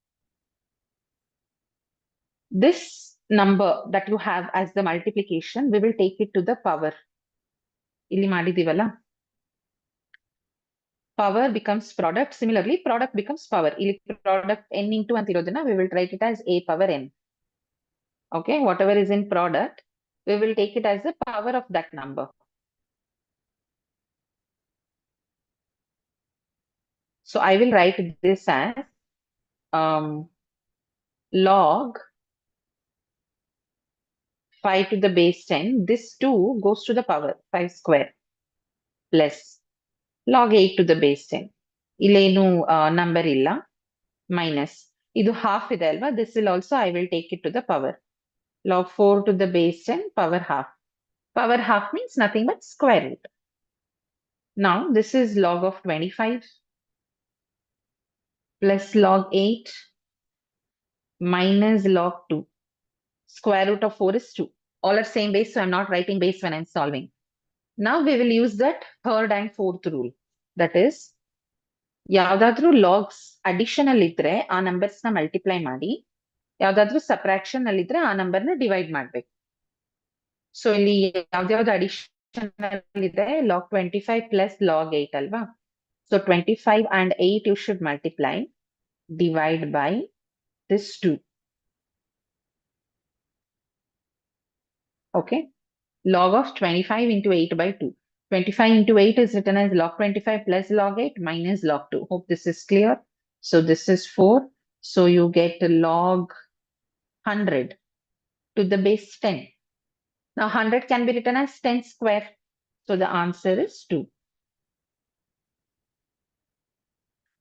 This number that you have as the multiplication, we will take it to the power. ಇಲ್ಲಿ ಮಾಡಿದೀವಲ್ಲ, power becomes product. Similarly, product becomes power. ಇಲ್ಲಿ product n into ಅಂತಿರೋದನ್ನ we will write it as a power n. Okay, whatever is in product, we will take it as the power of that number. So I will write this as log 5 to the base 10. This 2 goes to the power 5 square plus log 8 to the base 10. ಇಲ್ಲೇನು number ಇಲ್ಲ minus. ಇದು half ಇದೆ ಅಲ್ವಾ? This will also I will take it to the power. Log 4 to the base 10 power half. Power half means nothing but square root. Now this is log of 25 plus log 8 minus log 2. Square root of 4 is 2. All are same base, so I'm not writing base when I'm solving. Now we will use that third and fourth rule. That is, ಯಾವ್ದಾದ್ರೂ logs addition ಅಲ್ಲಿ ಇದ್ರೆ ಆ numbers ನ multiply ಮಾಡಿ, ಯಾವ್ದಾದ್ರೂ subtraction ಅಲ್ಲಿ ಇದ್ರೆ ಆ ನಂಬರ್ ನ ಡಿವೈಡ್ ಮಾಡ್ಬೇಕು. ಸೊ ಇಲ್ಲಿ ಯಾವ್ದಾವ್ದು ಅಡಿಷನ್ ಅಲ್ಲಿ ಇದೆ, ಲಾಗ್ 25 ಪ್ಲಸ್ ಲಾಗ್ 8 ಅಲ್ವಾ? So 25 and 8 you should multiply, divide by this 2. Okay, log of 25 into 8 by 2. 25 into 8 is written as log 25 plus log 8 minus log 2. Hope this is clear. So this is 4. So you get log 100 to the base 10. Now 100 can be written as 10 square. So the answer is 2.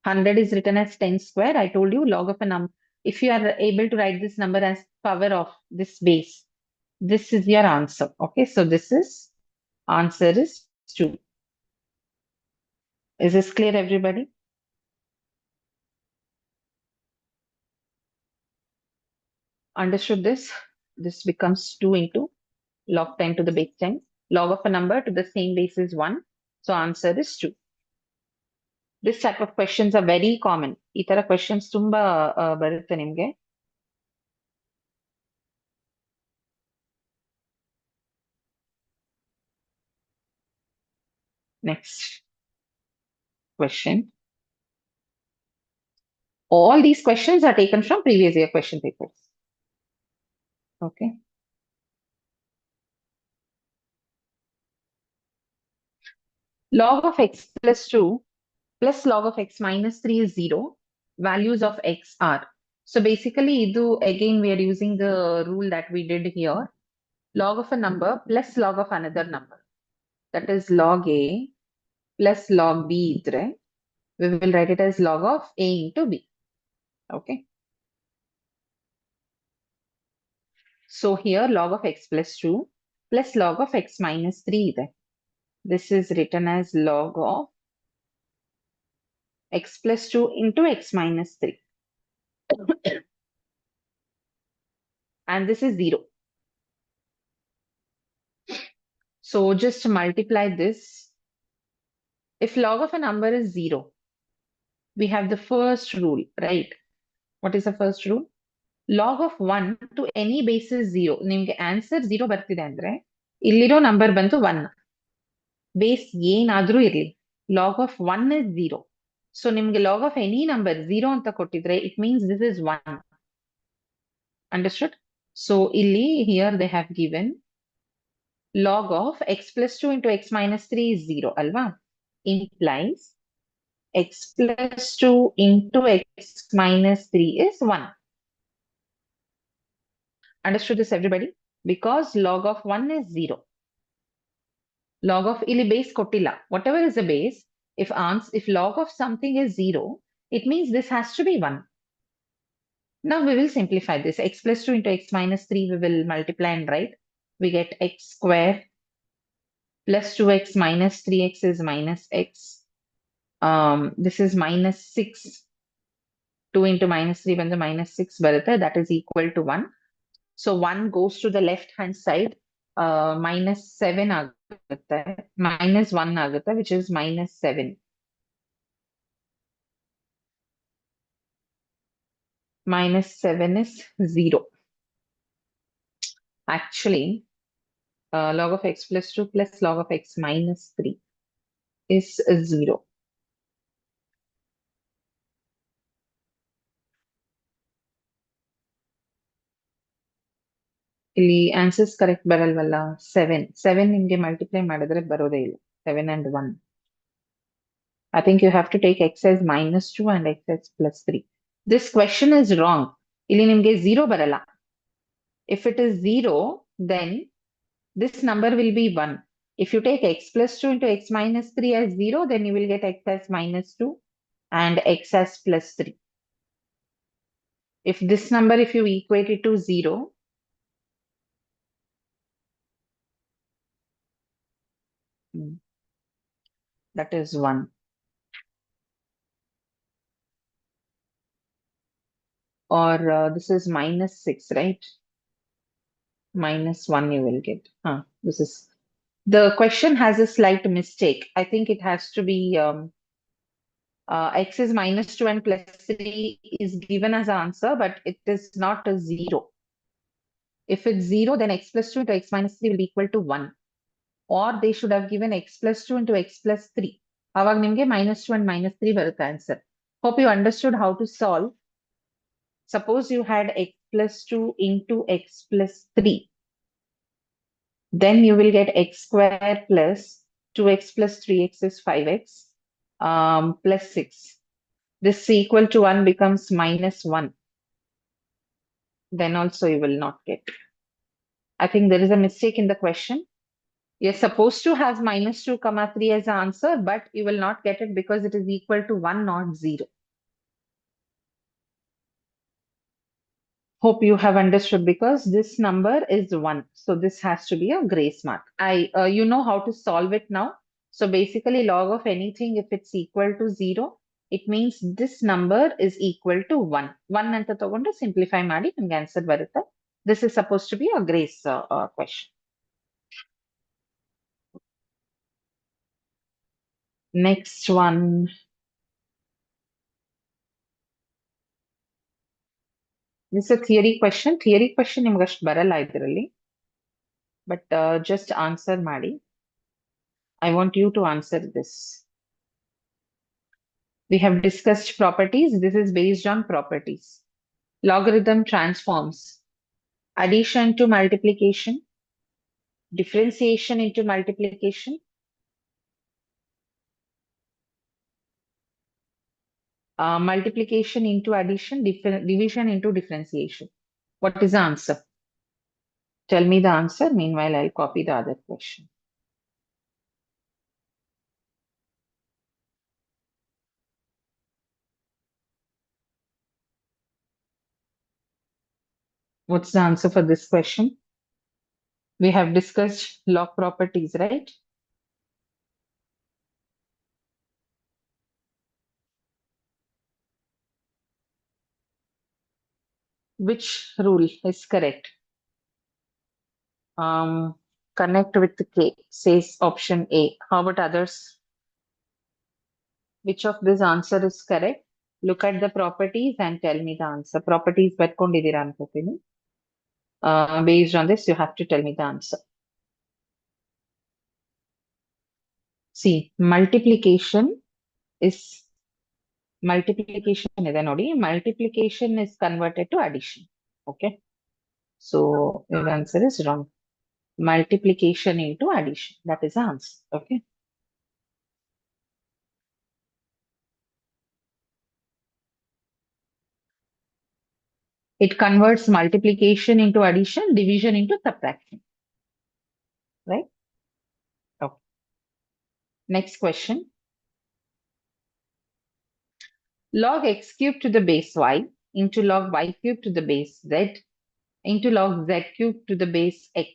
100 is written as 10 square. I told you log of a number. If you are able to write this number as power of this base, this is your answer. Okay, so this is answer is 2. Is this clear, everybody? Understood this? This becomes 2 into log 10 to the base 10. Log of a number to the same base is 1. So answer is 2. This type of questions are very common. ಈ ತರ questions ತುಂಬಾ ಬರುತ್ತೆ ನಿಮ್ಗೆ. Next question. All these questions are taken from previous year question papers. Okay. Log of x plus 2 plus log of x minus 3 is 0. Values of x are. So basically, again, we are using the rule that we did here. Log of a number plus log of another number. That is log a plus log b. We will write it as log of a into b. Okay. So here log of x plus 2 plus log of x minus 3. This is written as log of x plus 2 into x minus 3. And this is 0. So just multiply this. If log of a number is 0, we have the first rule, right? What is the first rule? Log of 1 to any base is 0. ನಿಮ್ಗೆ answer 0 ಬರ್ತಿದೆ ಅಂದ್ರೆ ಇಲ್ಲಿರೋ number ಬಂತು 1. Base ಏನಾದ್ರೂ ಇರ್ಲಿ, log of 1 is 0. So ನಿಮ್ಗೆ log of any number 0 ಅಂತ ಕೊಟ್ಟಿದ್ರೆ it means this is 1. Understood? So ಇಲ್ಲಿ here they have given log of x plus 2 into x minus 3 is 0 alva, implies x plus 2 into x minus 3 is 1. Understood this, everybody? Because log of 1 is 0. Log of ili base kottilla. Whatever is the base, if log of something is 0, it means this has to be 1. Now we will simplify this. X plus 2 into x minus 3, we will multiply and write. We get x square plus 2x minus 3x is minus x. This is minus 6. 2 into minus 3 when the minus 6 barata, that is equal to 1. So 1 goes to the left hand side. Minus 7 agutta, minus 1 agutta, which is minus 7. Minus 7 is 0. Actually, log of x plus 2 plus log of x minus 3 is 0. ಇಲ್ಲಿ answers correct ಬರಲ್ವಲ್ಲ? 7 ನಿಮ್ಗೆ multiply ಮಾಡಿದ್ರೆ ಬರೋದೇ ಇಲ್ಲ. 7 and 1. I think you have to take x as minus 2 and x as plus 3. This question is wrong. ಇಲ್ಲಿ ನಿಮ್ಗೆ 0 ಬರಲ್ಲ. If it is 0, then this number will be 1. If you take x plus 2 into x minus 3 as 0, then you will get x as minus 2 and x as plus 3. If this number, if you equate it to 0, that is 1. Or this is minus 6, right? Minus 1 you will get. This is, the question has a slight mistake. I think it has to be x is minus 2 and plus 3 is given as answer, but it is not a 0. If it's 0, then x plus 2 into x minus 3 will be equal to 1. Or they should have given x plus 2 into x plus 3. Avag nimge minus 2 and minus 3 barutta answer. Hope you understood how to solve. Suppose you had x plus 2 into x plus 3. Then you will get x square plus 2x plus 3x is 5x plus 6. This equal to 1 becomes minus 1. Then also you will not get. I think there is a mistake in the question. You're supposed to have minus 2 comma 3 as the answer, but you will not get it because it is equal to 1, not 0. Hope you have understood, because this number is 1. So this has to be a grace mark. You know how to solve it now. So basically log of anything, if it's equal to 0, it means this number is equal to 1. 1 anta tagondu simplify ಮಾಡಿ ನಿಮಗೆ answer ಬರುತ್ತೆ. This is supposed to be a grace question. Next one. This is a theory question. Theory question ನಿಮ್ಗೆ ಅಷ್ಟು ಬರಲ್ಲ ಇದರಲ್ಲಿ. But just answer ಮಾಡಿ. I want you to answer this. We have discussed properties. This is based on properties. Logarithm transforms addition to multiplication, differentiation into multiplication, multiplication into addition, division into differentiation. What is the answer? Tell me the answer. Meanwhile, I'll copy the other question. What's the answer for this question? We have discussed log properties, right? Which rule is correct? Connect with the K, says option A. How about others? Which of this answer is correct? Look at the properties and tell me the answer. Properties ಬರ್ಕೊಂಡಿದ್ದೀರಾ ಅನ್ಕೋತೀನಿ. Based on this, you have to tell me the answer. See, multiplication is converted to addition. Okay. So your answer is wrong. Multiplication into addition. That is the answer. Okay. It converts multiplication into addition, division into subtraction. Right? Okay. Next question. Log x cubed to the base y into log y cubed to the base z into log z cubed to the base x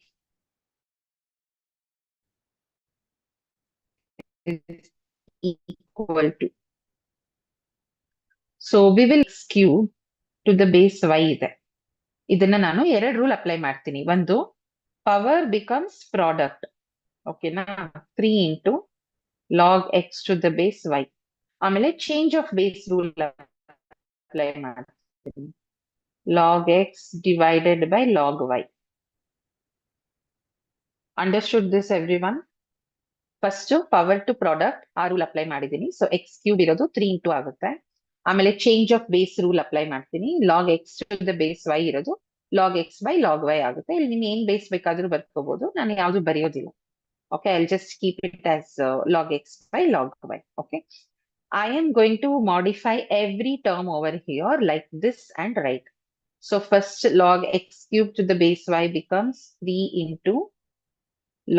is equal to. So we will x cube to the base y ಇದೆ. ಇದನ್ನ ನಾನು ಎರಡು rule apply ಮಾಡ್ತೀನಿ. ಒಂದು, power becomes product. ಓಕೆನಾ? 3 into log x to the base y. ಆಮೇಲೆ change of base rule apply ಮಾಡ್ತೀನಿ. log x divided by log y. Understood this everyone? First power to product ಆ ರೂಲ್ ಅಪ್ಲೈ ಮಾಡಿದ್ದೀನಿ. So X cube ಇರೋದು 3 into ಆಗುತ್ತೆ. ಆಮೇಲೆ change of base rule apply ಮಾಡ್ತೀನಿ. Log X to the base Y ಇರೋದು log X by log Y ಆಗುತ್ತೆ. ಇಲ್ಲಿ ನೀನು ಏನ್ ಬೇಸ್ ಬೇಕಾದ್ರೂ ಬರ್ಕೋಬಹುದು, ನಾನು ಯಾವ್ದು ಬರೆಯೋದಿಲ್ಲ. Okay, I just keep it as log X by log Y. Okay, I am going to modify every term over here like this and write. So first log x cubed to the base y becomes 3 into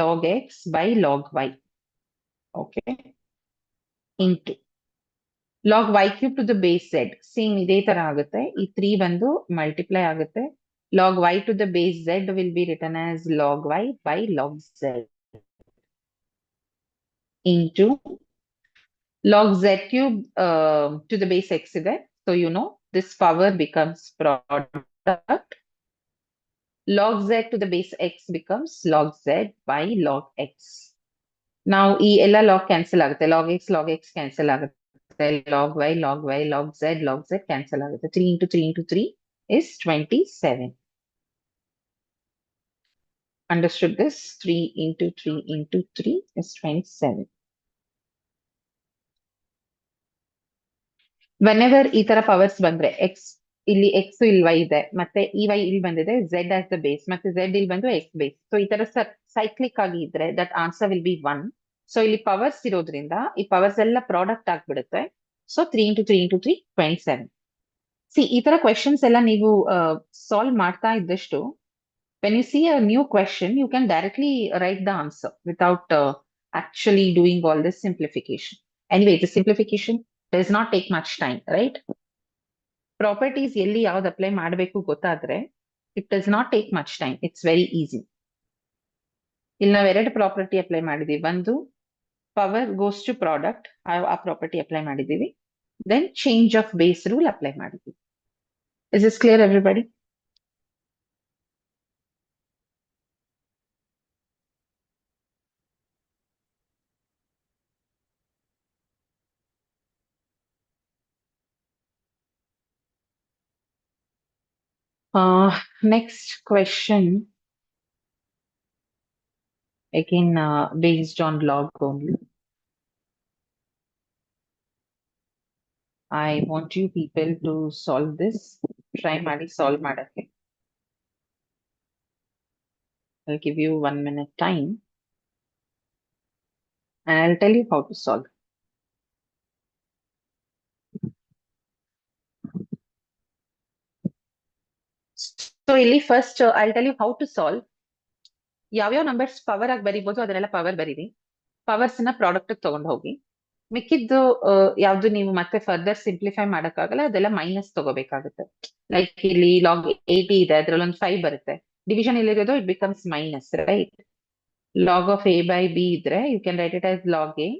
log x by log y. Okay. Into log y cube to the base z. Same ಇದೇ ತರ ಆಗುತ್ತೆ. ಈ 3 ಬಂದು multiply ಆಗುತ್ತೆ. Log y to the base z will be written as log y by log z into log z cube to the base x ಇದೆ. So you know this power becomes product. Log z to the base x becomes log z by log x. Now ಈ ಎಲ್ಲ log cancel ಆಗುತ್ತೆ. log x cancel ಆಗುತ್ತೆ. log y, log z cancel ಆಗುತ್ತೆ. 3 into 3 into 3 is 27. Understood this? 3 into 3 into 3 is 27. Whenever ಈ ತರ powers ಬಂದ್ರೆ x ಇಲ್ಲಿ x ಇಲ್ಲಿ y ಇದೆ ಮತ್ತೆ ಈ y ಇಲ್ಲಿ ಬಂದಿದೆ z as the base ಮತ್ತೆ z ಇಲ್ಲಿ ಬಂದು x base. ಸೊ ಈ ತರ ಸೈಕ್ಲಿಕ್ ಆಗಿ ಇದ್ರೆ that answer will be 1. So ಇಲ್ಲಿ ಪವರ್ಸ್ ಇರೋದ್ರಿಂದ ಈ ಪವರ್ಸ್ ಎಲ್ಲ ಪ್ರಾಡಕ್ಟ್ ಆಗ್ಬಿಡುತ್ತೆ. So 3 into 3 into 3 27. ಸಿ ಈ ತರ ಕ್ವೆಶನ್ಸ್ ಎಲ್ಲ ನೀವು ಸಾಲ್ವ್ ಮಾಡ್ತಾ ಇದ್ದಷ್ಟು when you see a new question you can directly write the answer without actually doing all this simplification. Anyway, the simplification does not take much time, right? Properties ಎಲ್ಲಿ ಯಾವ್ದು apply ಮಾಡಬೇಕು ಗೊತ್ತಾದ್ರೆ it does not take much time. It's very easy. ಇಲ್ಲಿ ನಾವು ಎರಡು property apply ಮಾಡಿದೀವಿ. ಒಂದು power goes to product, ಆ ಪ್ರಾಪರ್ಟಿ ಅಪ್ಲೈ ಮಾಡಿದೀವಿ. Then change of base rule apply ಮಾಡಿದೀವಿ. Is this clear, everybody? Next question. Again, based on log only. I want you people to solve this. Try ಮಾಡಿ solve ಮಾಡಕ್ಕೆ. I'll give you 1 minute time and I'll tell you how to solve. So ಇಲ್ಲಿ first I'll tell you how to solve. ಯಾವ್ಯಾವ numbers power ಆಗಿ ಬರಿಬೋದು ಅದನ್ನೆಲ್ಲ power ಬರೀರಿ. Powers ನ product ತಗೊಂಡು ಹೋಗಿ. ಮಿಕ್ಕಿದ್ದು ಯಾವ್ದು ನೀವು ಮತ್ತೆ ಫರ್ದರ್ ಸಿಂಪ್ಲಿಫೈ ಮಾಡಕ್ಕಾಗಲ್ಲ ಅದೆಲ್ಲ ಮೈನಸ್ ತಗೋಬೇಕಾಗುತ್ತೆ. ಲೈಕ್ ಇಲ್ಲಿ ಲಾಗ್ 80 ಇದೆ ಅದ್ರಲ್ಲಿ ಒಂದು 5 ಬರುತ್ತೆ. ಡಿವಿಷನ್ ಇಲ್ಲಿರೋದು it becomes minus, right? log of a by b ಇದ್ರೆ you can write it as log a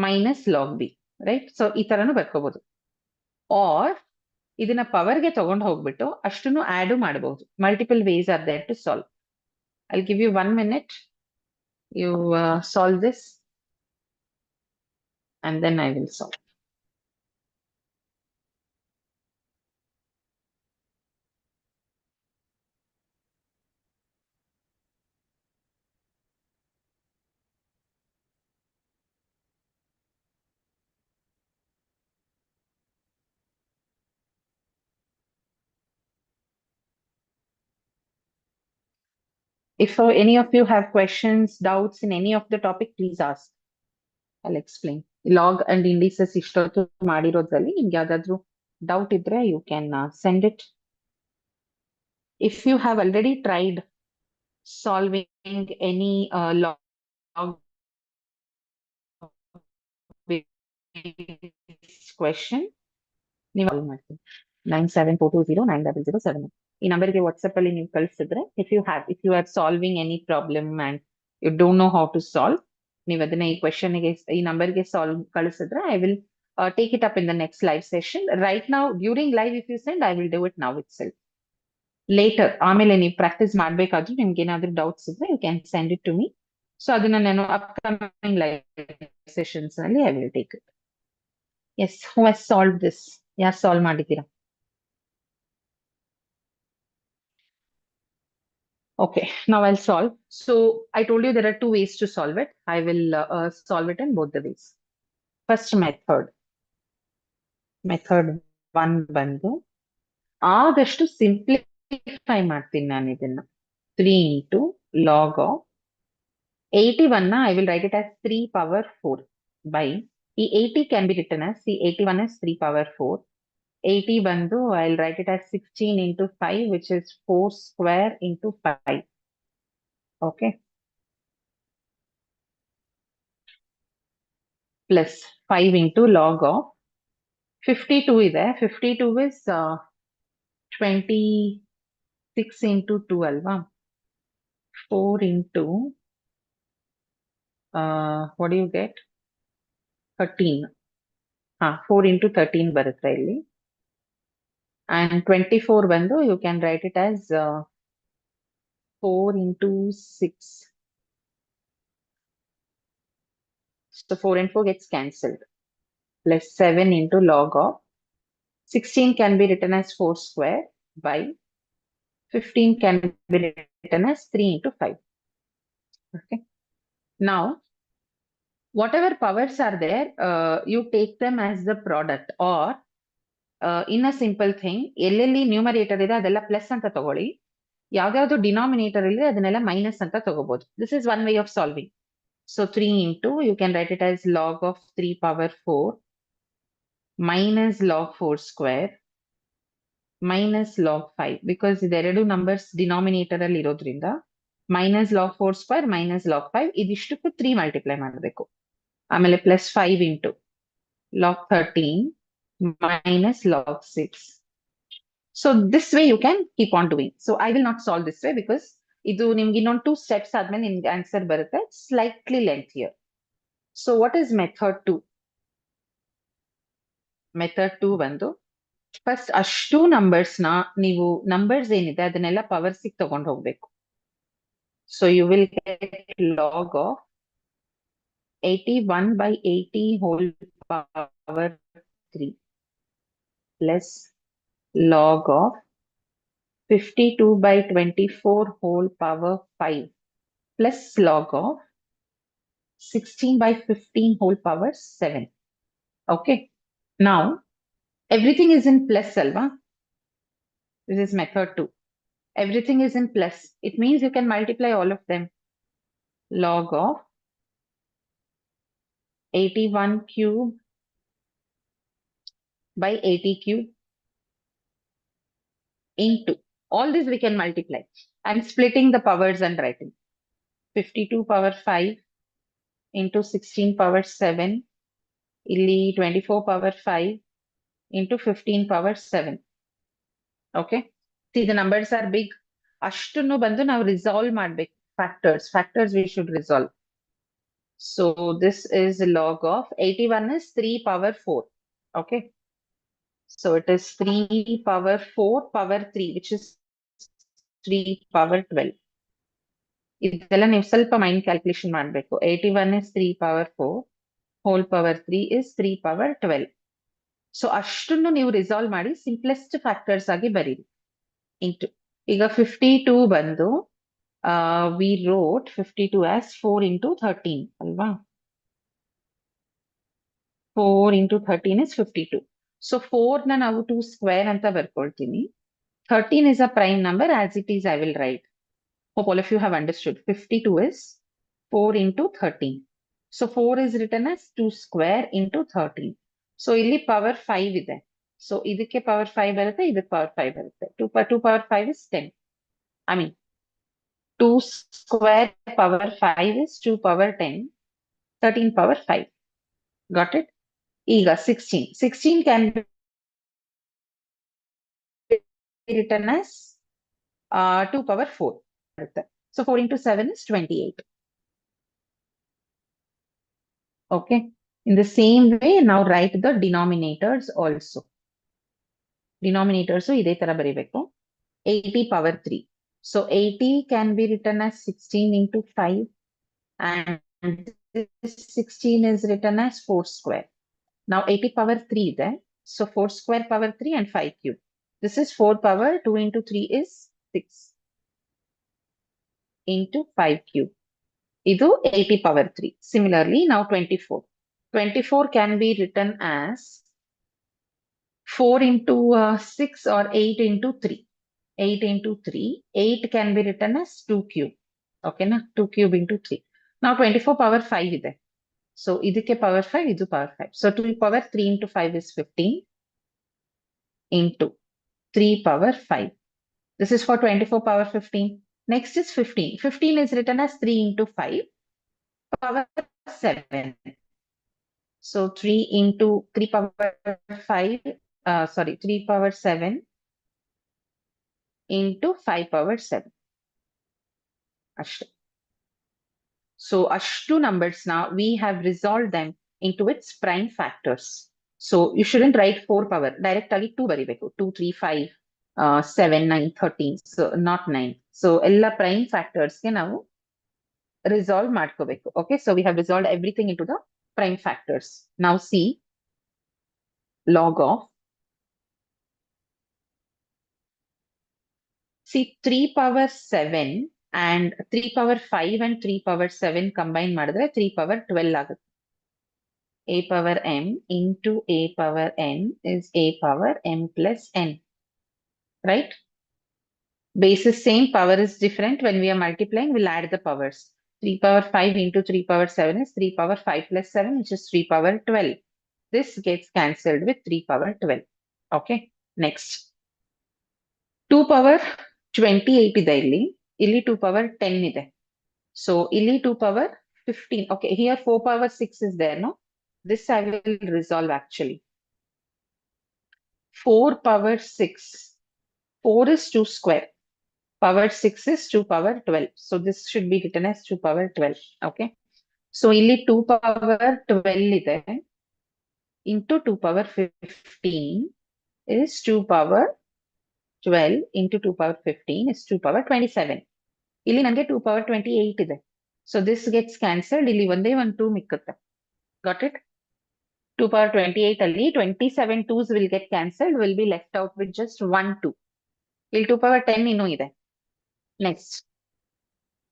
minus log B, right? So ಈ ತರನು ಬರ್ಕೋಬಹುದು. ಆರ್ ಇದನ್ನ ಪವರ್ಗೆ ತಗೊಂಡು ಹೋಗ್ಬಿಟ್ಟು ಅಷ್ಟನ್ನು ಆಡ್ ಮಾಡಬಹುದು. Multiple ways are there to solve. I'll give you 1 minute. You solve this and then I will solve. If any of you have questions, doubts in any of the topic, please ask. I'll explain. Log and indices ಇಷ್ಟೊತ್ತು ಮಾಡಿರೋದ್ರಲ್ಲಿ ನಿಮ್ಗೆ ಯಾವ್ದಾದ್ರು doubt ಇದ್ರೆ you can send it. If you have already tried solving any log question, ನೀವು ಕಾಲ್ ಮಾಡ್ತೀನಿ 9742090079. ಈ ನಂಬರ್ಗೆ WhatsApp ಅಲ್ಲಿ ನೀವು ಕಳಿಸಿದ್ರೆ if you are solving any problem and you don't know how to solve, ನೀವು ಅದನ್ನ ಈ ಕ್ವೆಶನ್ಗೆ ಈ ನಂಬರ್ಗೆ ಸಾಲ್ವ್ ಕಳಿಸಿದ್ರೆ I will take it up in the next live session. Right now during live if you send, I will do it now itself. Later ಆಮೇಲೆ ನೀವು practice ಮಾಡ್ಬೇಕಾದ್ರೂ ನಿಮ್ಗೆ ಏನಾದ್ರೂ ಡೌಟ್ಸ್ ಇದ್ರೆ you can send it to me. So ಅದನ್ನ ನಾನು upcoming live sessions ನಲ್ಲಿ I will take it. Yes, who has solved this? ಯಾರು solve ಮಾಡಿದ್ದೀರಾ? Okay, now I'll solve. So I told you there are two ways to solve it. I will solve it in both the ways. First method 1 ಬಂದು ಆದಷ್ಟು simplify ಮಾಡ್ತೀನಿ ನಾನು ಇದನ್ನ. 3 into log of 81 ನ I will write it as 3 power 4 by ಈ 80 can be written as, see 81 is 3 power 4 80 ಬಂದು I'll write it as 16 into 5, which is 4 square into 5. Okay. Plus 5 into log of 52 ಇದೆ. 52 is 26 into 2 ಅಲ್ವಾ? 4 into what do you get? 13. 4 into 13 ಬರುತ್ತೆ ಇಲ್ಲಿ. And 24 ಬಂದು you can write it as 4 into 6. So 4 and 4 gets cancelled. Plus 7 into log of 16 can be written as 4 square by 15 can be written as 3 into 5. Okay. Now, whatever powers are there, you take them as the product, or in a simple thing, ಎಲ್ಲೆಲ್ಲಿ numerator ಇದೆ ಅದೆಲ್ಲ plus ಅಂತ ತಗೊಳ್ಳಿ, ಯಾವ್ದಾವ್ದು denominator ಇದೆ ಅದನ್ನೆಲ್ಲ minus ಅಂತ ತಗೋಬಹುದು. This is one way of solving. So 3 into, you can write it as log of 3 power 4 minus log 4 square minus log 5, because ಇದೆರಡು ನಂಬರ್ಸ್ ಡಿನಾಮಿನೇಟರ್ ಅಲ್ಲಿ ಇರೋದ್ರಿಂದ minus log 4 square minus log 5 ಇದಿಷ್ಟಕ್ಕೂ 3 multiply ಮಾಡಬೇಕು. ಆಮೇಲೆ plus 5 into log 13 minus log 6. So this way you can keep on doing. So I will not solve this way because ಇದು ನಿಮ್ಗೆ ಇನ್ನೊಂದು 2 steps ಆದ್ಮೇಲೆ ನಿಮ್ಗೆ ಆನ್ಸರ್ ಬರುತ್ತೆ. Slightly lengthier. So what is method 2? Method 2 ಬಂದು first ಅಷ್ಟು ನಂಬರ್ಸ್ನ ನೀವು numbers ಏನಿದೆ ಅದನ್ನೆಲ್ಲ ಪವರ್ಸಿಗೆ ತಗೊಂಡು ಹೋಗ್ಬೇಕು. So you will get log of 81 by 80 whole power 3 plus log of 52 by 24 whole power 5 plus log of 16 by 15 whole power 7. Okay. Now, everything is in plus, alva. This is method 2. Everything is in plus. It means you can multiply all of them. Log of 81 cube by 80 cube into, all this we can multiply. I'm splitting the powers and writing. 52 power 5 into 16 power 7, illi 24 power 5 into 15 power 7. Okay. See, the numbers are big. Ashtunu bandu now resolve madbek. Factors we should resolve. So this is log of 81 is 3 power 4. Okay. So it is 3 power 4 power 3, which is 3 power 12. ಇದೆಲ್ಲ ನೀವು ಸ್ವಲ್ಪ mind calculation ಮಾಡಬೇಕು. 81 is 3 power 4, whole power 3 is 3 power 12. So ಅಷ್ಟನ್ನು ನೀವು resolve ಮಾಡಿ simplest factors ಆಗಿ ಬರೀರಿ. Into ಈಗ 52 ಬಂದು ವಿ ರೋಟ್ 52 as 4 into 13 ಅಲ್ವಾ? 4 into 13 is 52. ಸೊ 4 ನ ನಾವು 2 ಸ್ಕ್ವೇರ್ ಅಂತ ಬರ್ಕೊಳ್ತೀನಿ. 13 is a prime number, as it is I will write. Hope all of you have understood. 52 is 4 into 13. So 4 is written as 2 square into 13. So ಇಲ್ಲಿ power 5 ಇದೆ. So ಇದಕ್ಕೆ power 5 ಬರುತ್ತೆ, ಇದಕ್ಕೆ power 5 ಬರುತ್ತೆ. 2 power 5 is 10. I mean, 2 square power 5 is 2 power 10. 13 power 5. Got it? ಈಗ 16. 16 can be written as 2 power 4. So 4 into 7 is 28. Okay. In the same way, now write the denominators also. Denominators, ide tara baribeku. 80 power 3. So 80 can be written as 16 into 5. And this 16 is written as 4 square. Now 80 power 3 there. So 4 square power 3 and 5 cube. This is 4 power 2 into 3 is 6 into 5 cube. Idu 80 power 3. Similarly, now 24. 24 can be written as 4 into 6 or 8 into 3. 8 into 3. 8 can be written as 2 cube. Okay, na? 2 cube into 3. Now 24 power 5 ide. So, idukke power 5, idu power 5. So, 2 power 3 into 5 is 15. into 3 power 5. This is for 24 power 15. Next is 15. 15 is written as 3 into 5 power 7. So 3 into 3 power 5, 3 power 7 into 5 power 7. Ashtu. So Ashtu numbers now, we have resolved them into its prime factors. So you shouldn't write 4 power. Directly 2 ಬರಿಬೇಕು. 2, 3, 5, 7, 9, 13. So not 9. So ಎಲ್ಲ prime factors ಗೆ ನಾವು resolve ಮಾಡ್ಕೋಬೇಕು. Okay, so we have resolved everything into the prime factors. Now see log of, see 3 power 7 and 3 power 5 and 3 power 7 combine ಮಾಡಿದ್ರೆ 3 power 12 ಆಗುತ್ತೆ. A power m into a power n is a power m plus n, right? Base is same, power is different. When we are multiplying, we'll add the powers. 3 power 5 into 3 power 7 is 3 power 5 plus 7, which is 3 power 12. This gets cancelled with 3 power 12. Okay, next. 2 power 28 ಇದೆ ಇಲ್ಲಿ, ಇಲ್ಲಿ 2 power 10 ಇದೆ. So ಇಲ್ಲಿ 2 power 15. Okay, here 4 power 6 is there, no? This I will resolve actually. 4 power 6. 4 is 2 square. Power 6 is 2 power 12. So this should be written as 2 power 12. Okay. So ಇಲ್ಲಿ 2 power 12 ಇದೆ into 2 power 15 is 2 power 12 into 2 power 15 is 2 power 27. ಇಲ್ಲಿ ನನಗೆ 2 power 28 ಇದೆ. So this gets cancelled. ಇಲ್ಲಿ ಒಂದೇ ಒಂದು 2 ಮಿಕ್ಕುತ್ತೆ. Got it? 2 power 28 ಅಲ್ಲಿ 27 2s will get cancelled. Will be left out with just 1 2. ಇಲ್ಲಿ 2 power 10 ಇನ್ನೂ ಇದೆ. Next.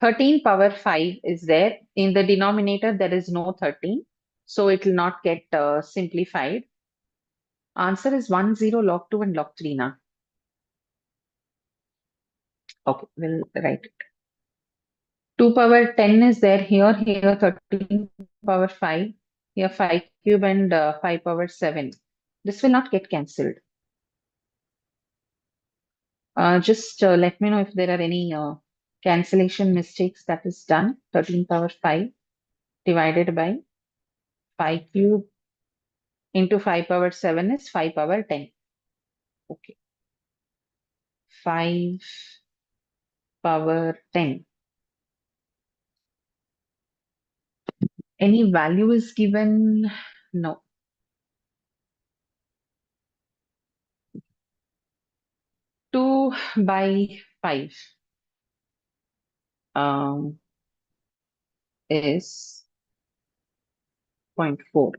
13 power 5 is there. In the denominator, there is no 13. So it will not get simplified. Answer is 1, 0, log 2 and log 3 now. Okay, we'll write it. 2 power 10 is there here, here 13 power 5, here 5 cube and 5 power 7. This will not get cancelled. Just let me know if there are any cancellation mistakes that is done. 13 power 5 divided by 5 cube into 5 power 7 is 5 power 10. Okay. 5 power 10. Any value is given? No. 2 by 5 is 0.4.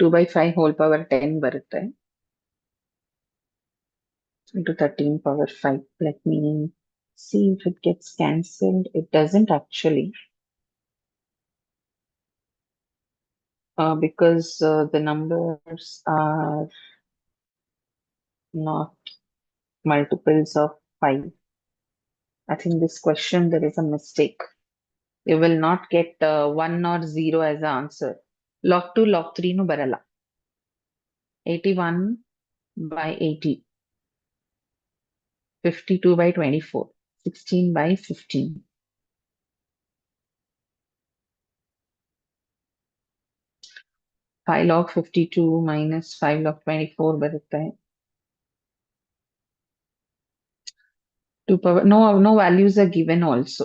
2 by 5 whole power 10 ಬರುತ್ತೆ into 13 power 5. Let me see if it gets cancelled. It doesn't actually. Because the numbers are not multiples of 5. I think this question there is a mistake. You will not get 1 or 0 as the answer. Log 2, log 3 nu barala. 81 by 80. 52 by 24. 16 by 15. 5 log 52 minus 5 log 24 ಬರುತ್ತೆ. 2 power, no values are given also.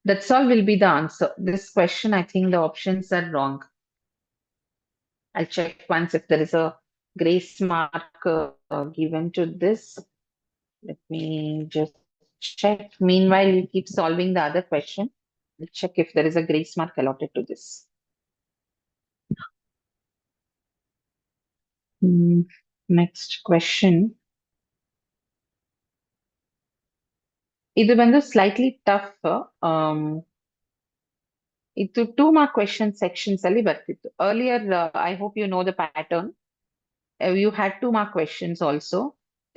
That's all will be the answer. This question, I think the options are wrong. I'll check once if there is a grace mark given to this. Let me just check. Meanwhile, you keep solving the other question. I'll check if there is a grace mark allotted to this. Next question. ಇದು ಬಂದು slightly tough. ಇದು 2 mark question sections ಅಲ್ಲಿ ಬರ್ತಿತ್ತು. Earlier, I hope you know the pattern. You had 2 mark questions also.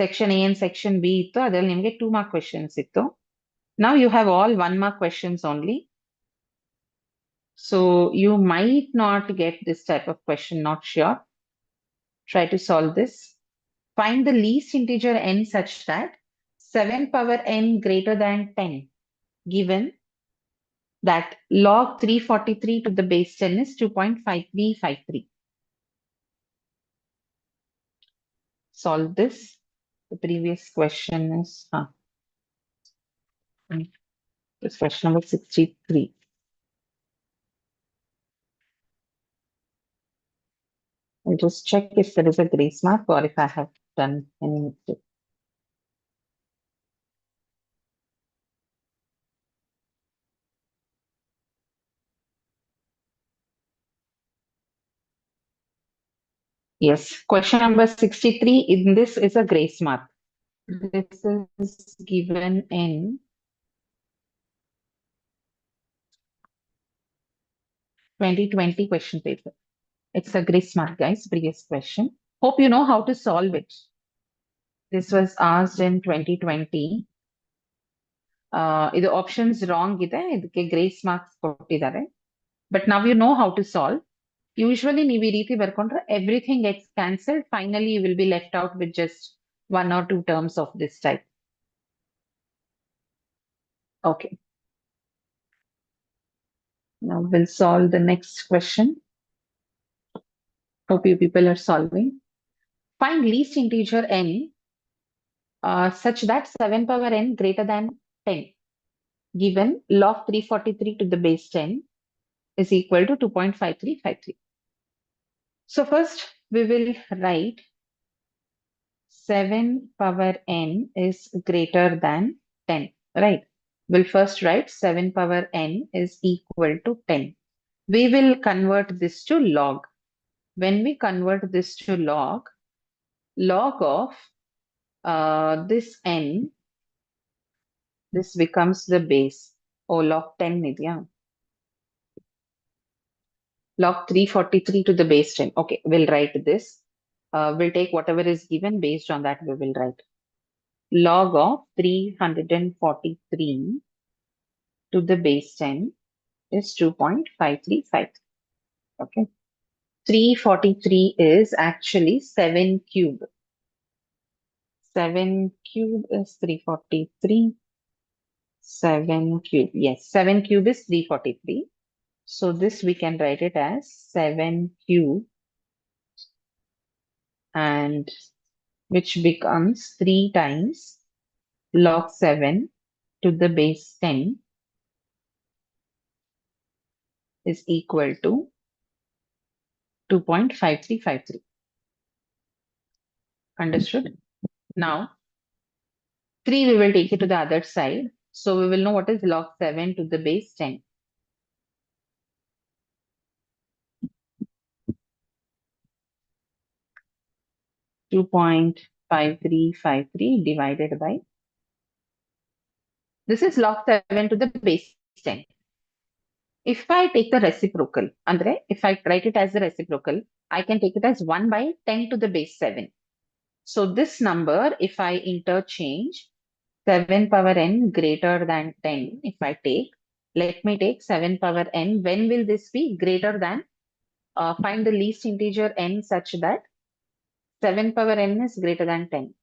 Section A and section B ಇತ್ತು. ಅದರಲ್ಲಿ ನಿಮಗೆ 2 mark questions ಇತ್ತು. Now you have all 1 mark questions only. So you might not get this type of question, not sure. Try to solve this. Find the least integer n such that 7 power n greater than 10, given that log 343 to the base 10 is 2.5353. Solve this. The previous question is this question number 63. I'll just check if there is a grace mark or if I have done any mistake. Yes, question number 63, in this is a grace mark. This is given in 2020 question paper. It's a grace mark, guys, previous question. Hope you know how to solve it. This was asked in 2020. ಇದು options wrong ಇದೆ, ಇದಕ್ಕೆ grace marks ಕೊಟ್ಟಿದ್ದಾರೆ. But ನಾವ್ you know how to solve. Usually ನೀವು ಈ ರೀತಿ ಬರ್ಕೊಂಡ್ರೆ everything gets cancelled. Finally you will be left out with just 1 or 2 terms of this type. Okay. Now we'll solve the next question. Hope you people are solving. Find least integer n such that 7 power n greater than 10, given log 343 to the base 10 is equal to 2.5353. So first we will write 7 power n is greater than 10, right? We'll first write 7 power n is equal to 10. We will convert this to log. When we convert this to log, log of this n, this becomes the base. Oh, log 10 idya. Log 343 to the base 10. Okay, we'll write this. We'll take whatever is given, based on that we will write. Log of 343 to the base 10 is 2.5353. Okay. 343 is actually 7 cube. 7 cube is 343. 7 cube. Yes, 7 cube is 343. So this we can write it as 7 cube, and which becomes 3 times log 7 to the base 10 is equal to 2.5353. Understood? Now 3 we will take it to the other side. So we will know what is log 7 to the base 10. 2.5353 divided by, this is log 7 to the base 10. If I take the reciprocal, andre, if I write it as the reciprocal, I can take it as 1 by 10 to the base 7. So this number, if I interchange 7 power n greater than 10, if I take, let me take 7 power n, when will this be greater than, find the least integer n such that 7 power n is greater than 10.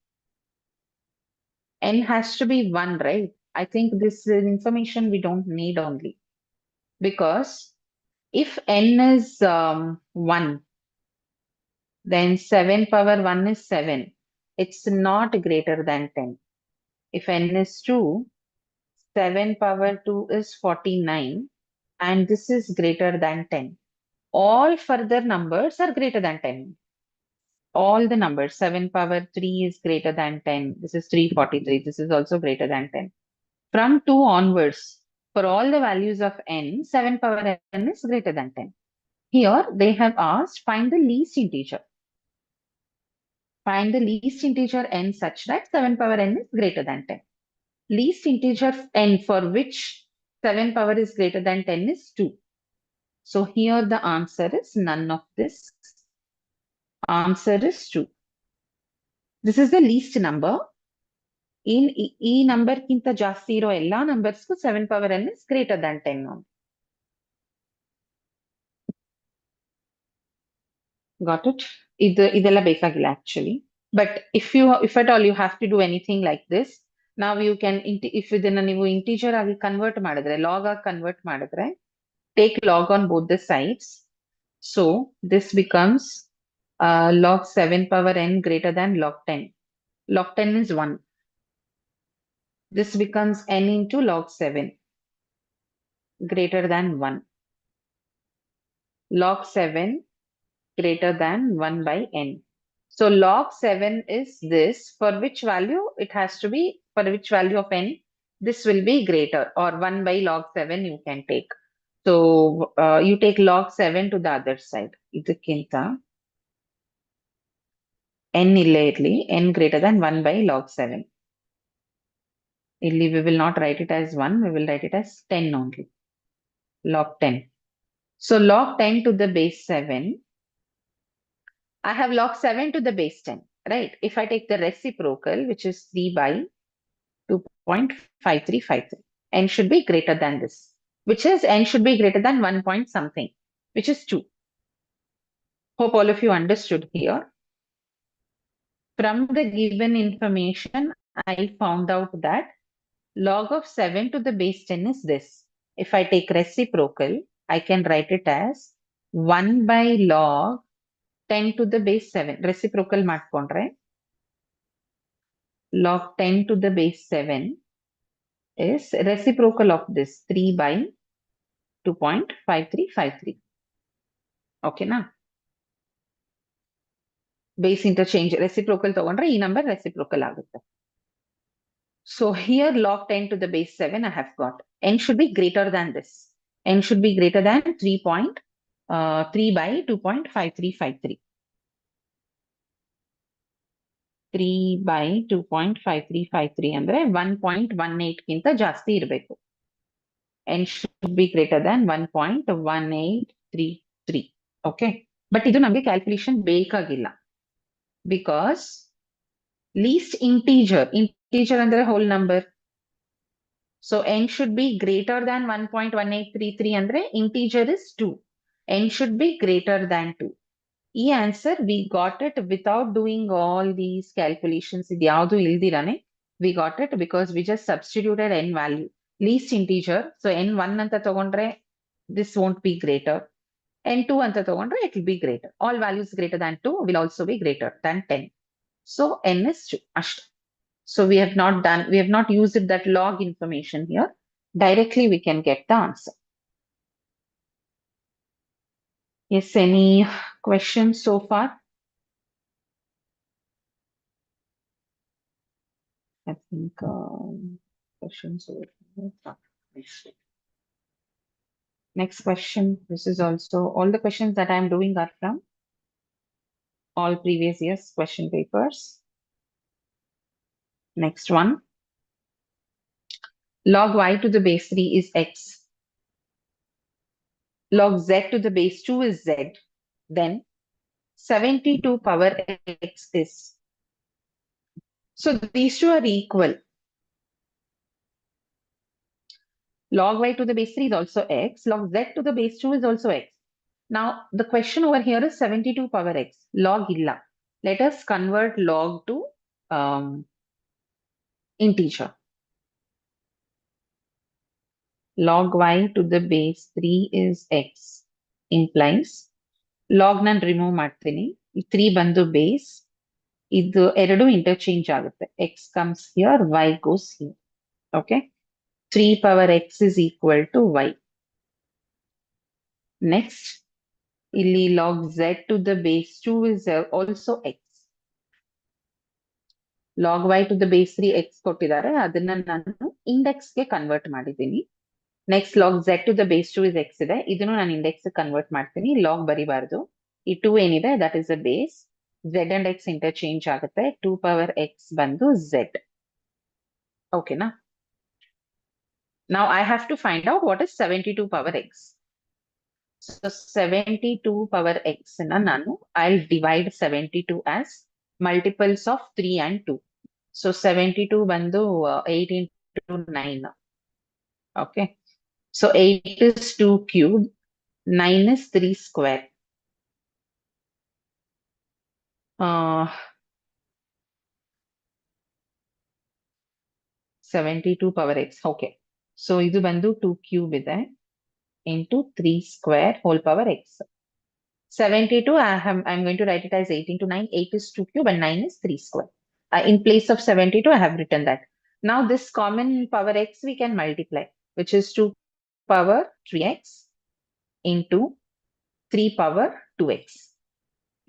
N has to be 1, right? I think this information we don't need only. Because if n is 1, then 7 power 1 is 7. It's not greater than 10. If n is 2, 7 power 2 is 49, and this is greater than 10. All further numbers are greater than 10. All the numbers, 7 power 3 is greater than 10. This is 343. This is also greater than 10. From 2 onwards, for all the values of n, 7 power n is greater than 10. Here they have asked, find the least integer. Find the least integer n such that 7 power n is greater than 10. Least integer n for which 7 power is greater than 10 is 2. So here the answer is none of this. Answer is 2. This is the least number. In e number kinta ಜಾಸ್ತಿ ಇರೋ ಎಲ್ಲಾ numbers 7 power n is greater than 10 on. Got it? ಇದೆಲ್ಲ ಬೇಕಾಗಿಲ್ಲ actually. But if at all you have to do anything like this, now you can, if ಇದನ್ನ ನೀವು integer ಆಗಿ convert ಮಾಡಿದ್ರೆ, log ಆಗಿ ಕನ್ವರ್ಟ್ ಮಾಡಿದ್ರೆ, take log on both the sides. So this becomes log 7 power n greater than log 10. Log 10 is 1. This becomes n into log 7 greater than 1. Log 7 greater than 1 by n. So log 7 is this, for which value it has to be, for which value of n, this will be greater, or 1 by log 7 you can take. So you take log 7 to the other side. ಇದಕ್ಕಿಂತ n ಇಲ್ಲೇ ಇರಲಿ, n greater than 1 by log 7. ಇಲ್ಲಿ we will not write it as 1, we will write it as 10 only. Log 10. So log 10 to the base 7, I have log 7 to the base 10, right? If I take the reciprocal, which is 3 by 2.5353, n should be greater than this, which is n should be greater than 1 point something, which is 2. Hope all of you understood here. From the given information, I found out that log of 7 to the base 10 is this. If I take reciprocal, I can write it as 1 by log 10 to the base 7. Reciprocal ಮಾಡ್ಕೊಂಡ್ರೆ log 10 to the base 7 is reciprocal of this 3 by 2.5353. Okay na? Base interchange reciprocal ತಗೊಂಡ್ರೆ ಈ number reciprocal ಆಗುತ್ತೆ. So here log 10 to the base 7 I have got. N should be greater than this. N should be greater than 3 by 2.5353. 3 by 2.5353 ಅಂದ್ರೆ 1.18 ಗಿಂತ ಜಾಸ್ತಿ ಇರಬೇಕು. N should be greater than 1.1833. Okay. But ಇದು ನಮಗೆ calculation ಬೇಕಾಗಿಲ್ಲ. Because least integer ಅಂದ್ರೆ whole number. So n should be greater than 1.1833 ಅಂದ್ರೆ integer is 2. N should be greater than 2. ಈ answer we got it without doing all these calculations. ಇದು ಯಾವುದು ಇಲ್ದಿರಾನೆ we got it because we just substituted n value. Least integer. So n 1 ಅಂತ ತಗೊಂಡ್ರೆ this won't be greater. n 2 ಅಂತ ತಗೊಂಡ್ರೆ it will be greater. All values greater than 2 will also be greater than 10. So n is 2. ಅಷ್ಟೇ. So we have not used that log information here. Directly we can get the answer. Yes, any questions so far? I think questions over here. Next question. This is also, all the questions that I am doing are from all previous years question papers. Next one. Log y to the base 3 is x. Log z to the base 2 is z. Then 72 power x is. So these two are equal. Log y to the base 3 is also x. Log z to the base 2 is also x. Now the question over here is 72 power x. Log illa. Let us convert log to integer. Log y to the base 3 is x implies log nan remove ಮಾಡ್ತೀನಿ. 3 ಬಂದು base. ಇದು ಎರಡು interchange ಆಗುತ್ತೆ. X comes here, y goes here. Okay. 3 power x is equal to y. Next, ಇಲ್ಲಿ log z to the base 2 is also x. Log y to the base 3 x ಕೊಟ್ಟಿದ್ದಾರೆ, ಅದನ್ನ ನಾನು index ಗೆ convert ಮಾಡಿದ್ದೀನಿ. Next log z to the base 2 is x ಇದೆ, ಇದನ್ನು ನಾನು index convert ಮಾಡ್ತೀನಿ. ಲಾಗ್ ಬರಿಬಾರ್ದು. ಈ 2 ಏನಿದೆ that is a base. z and x interchange ಆಗುತ್ತೆ. 2 power x ಬಂದು z. ಓಕೆನಾ? Now I have to find out what is 72 power x. So 72 power x na nanu I'll divide 72 as multiples of 3 and 2. So 72 ಬಂದು 8 into 9. Okay. So 8 is 2 cubed, 9 is 3 square. 72 power x. Okay. So ಇದು ಬಂದು 2 cube ಇದೆ into 3 square whole power x. 72, I'm going to write it as 8 into 9. 8 is 2 cube and 9 is 3 square. In place of 72, I have written that. Now this common power x we can multiply, which is 2 power 3x into 3 power 2x.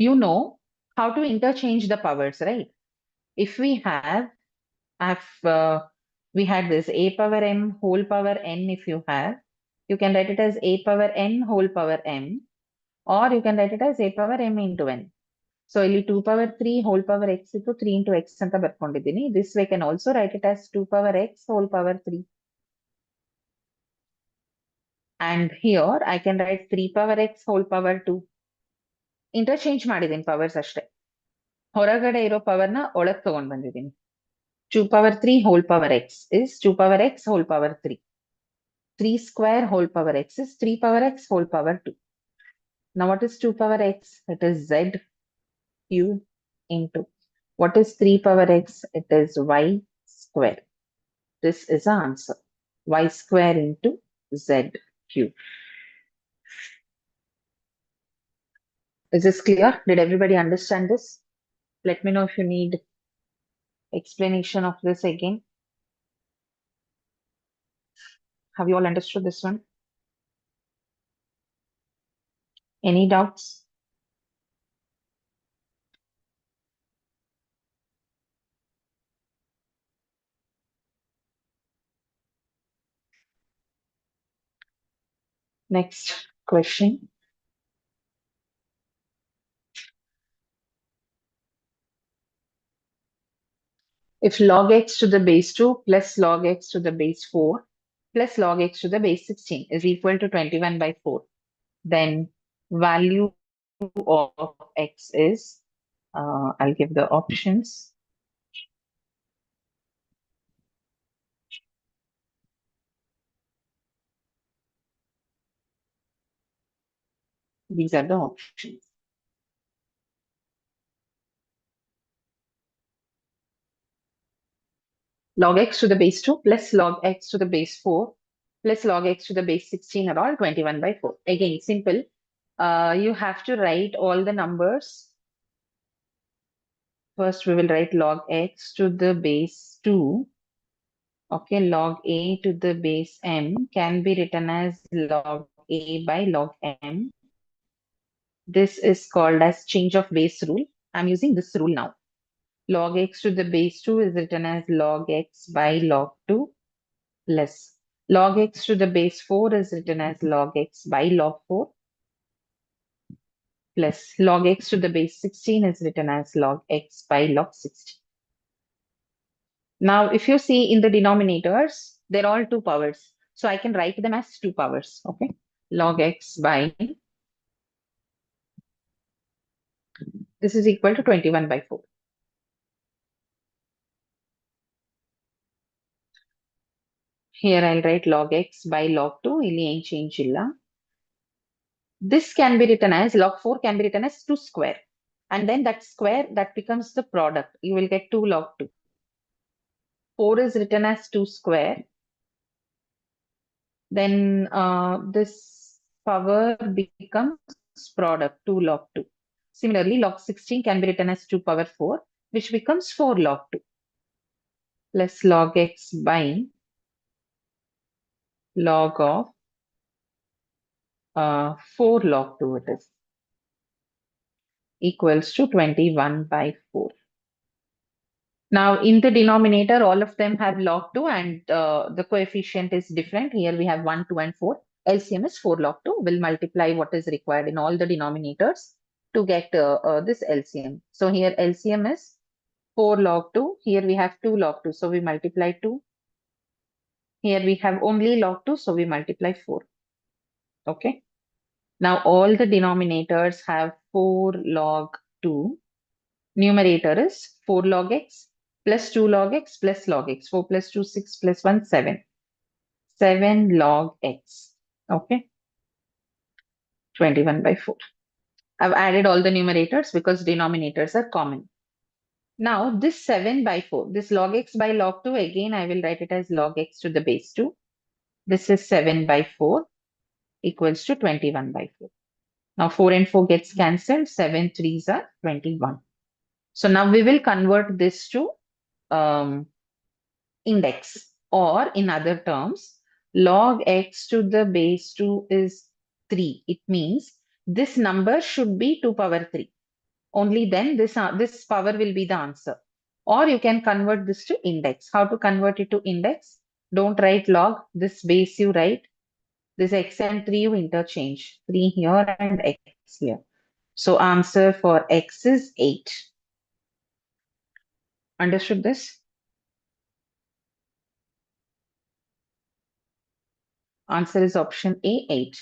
You know how to interchange the powers, right? If we have, we had this a power m whole power n. If you have, you can write it as a power n whole power m, or you can write it as a power m into n. So ಇಲ್ಲಿ 2 power 3 whole power x ಇತ್ತು 3 into x ಅಂತ ಬರ್ಕೊಂಡಿದ್ದೀನಿ. This way can also write it as 2 power x whole power 3. And here I can write 3 power x whole power 2. Interchange ಮಾಡಿದ್ದೀನಿ powers ಅಷ್ಟೇ. ಹೊರಗಡೆ ಇರೋ ಪವರ್ನ ಒಳಗೆ ತಗೊಂಡ್ ಬಂದಿದ್ದೀನಿ. 2 power 3 whole power x is 2 power x whole power 3. 3 square whole power x is 3 power x whole power 2. Now what is 2 power x? It is z cube into what is 3 power x? It is y square. This is the answer. Y square into z cube. Is this clear? Did everybody understand this? Let me know if you need explanation of this again. Have you all understood this one? Any doubts? Next question. If log x to the base 2 plus log x to the base 4 plus log x to the base 16 is equal to 21 by 4, then value of x is, I'll give the options. These are the options. Log x to the base 2 plus log x to the base 4 plus log x to the base 16 are all 21 by 4. Again, simple. You have to write all the numbers. First, we will write log x to the base 2. Okay, log a to the base m can be written as log a by log m. This is called as change of base rule. I'm using this rule now. Log x to the base 2 is written as log x by log 2 plus log x to the base 4 is written as log x by log 4 plus log x to the base 16 is written as log x by log 16. Now, if you see in the denominators, they're all 2 powers. So I can write them as 2 powers. Okay. Log x by, this is equal to 21 by 4. Here I'll write log x by log 2. Illi em change illa. This can be written as log 4 can be written as 2 square. And then that square that becomes the product. You will get 2 log 2. 4 is written as 2 square. Then this power becomes product 2 log 2. Similarly, log 16 can be written as 2 power 4, which becomes 4 log 2 plus log x by log of 4 log 2 it is equals to 21 by 4. Now, in the denominator, all of them have log 2 and the coefficient is different. Here we have 1, 2, and 4. LCM is 4 log 2. We'll multiply what is required in all the denominators to get this LCM. So here LCM is 4 log 2. Here we have 2 log 2. So we multiply 2. Here we have only log 2. So we multiply 4. Okay. Now all the denominators have 4 log 2. Numerator is 4 log x plus 2 log x plus log x. 4 plus 2, 6 plus 1, 7. 7 log x. Okay. 21 by 4. I've added all the numerators because denominators are common. Now this 7 by 4, this log x by log 2, again I will write it as log x to the base 2. This is 7 by 4 equals to 21 by 4. Now 4 and 4 gets cancelled, 7 threes are 21. So now we will convert this to um, index, or in other terms, log x to the base 2 is 3. It means this number should be 2 power 3. Only then this power will be the answer. Or you can convert this to index. How to convert it to index? Don't write log. This base you write. This x and 3 you interchange. 3 here and x here. So answer for x is 8. Understood this? Answer is option A, 8.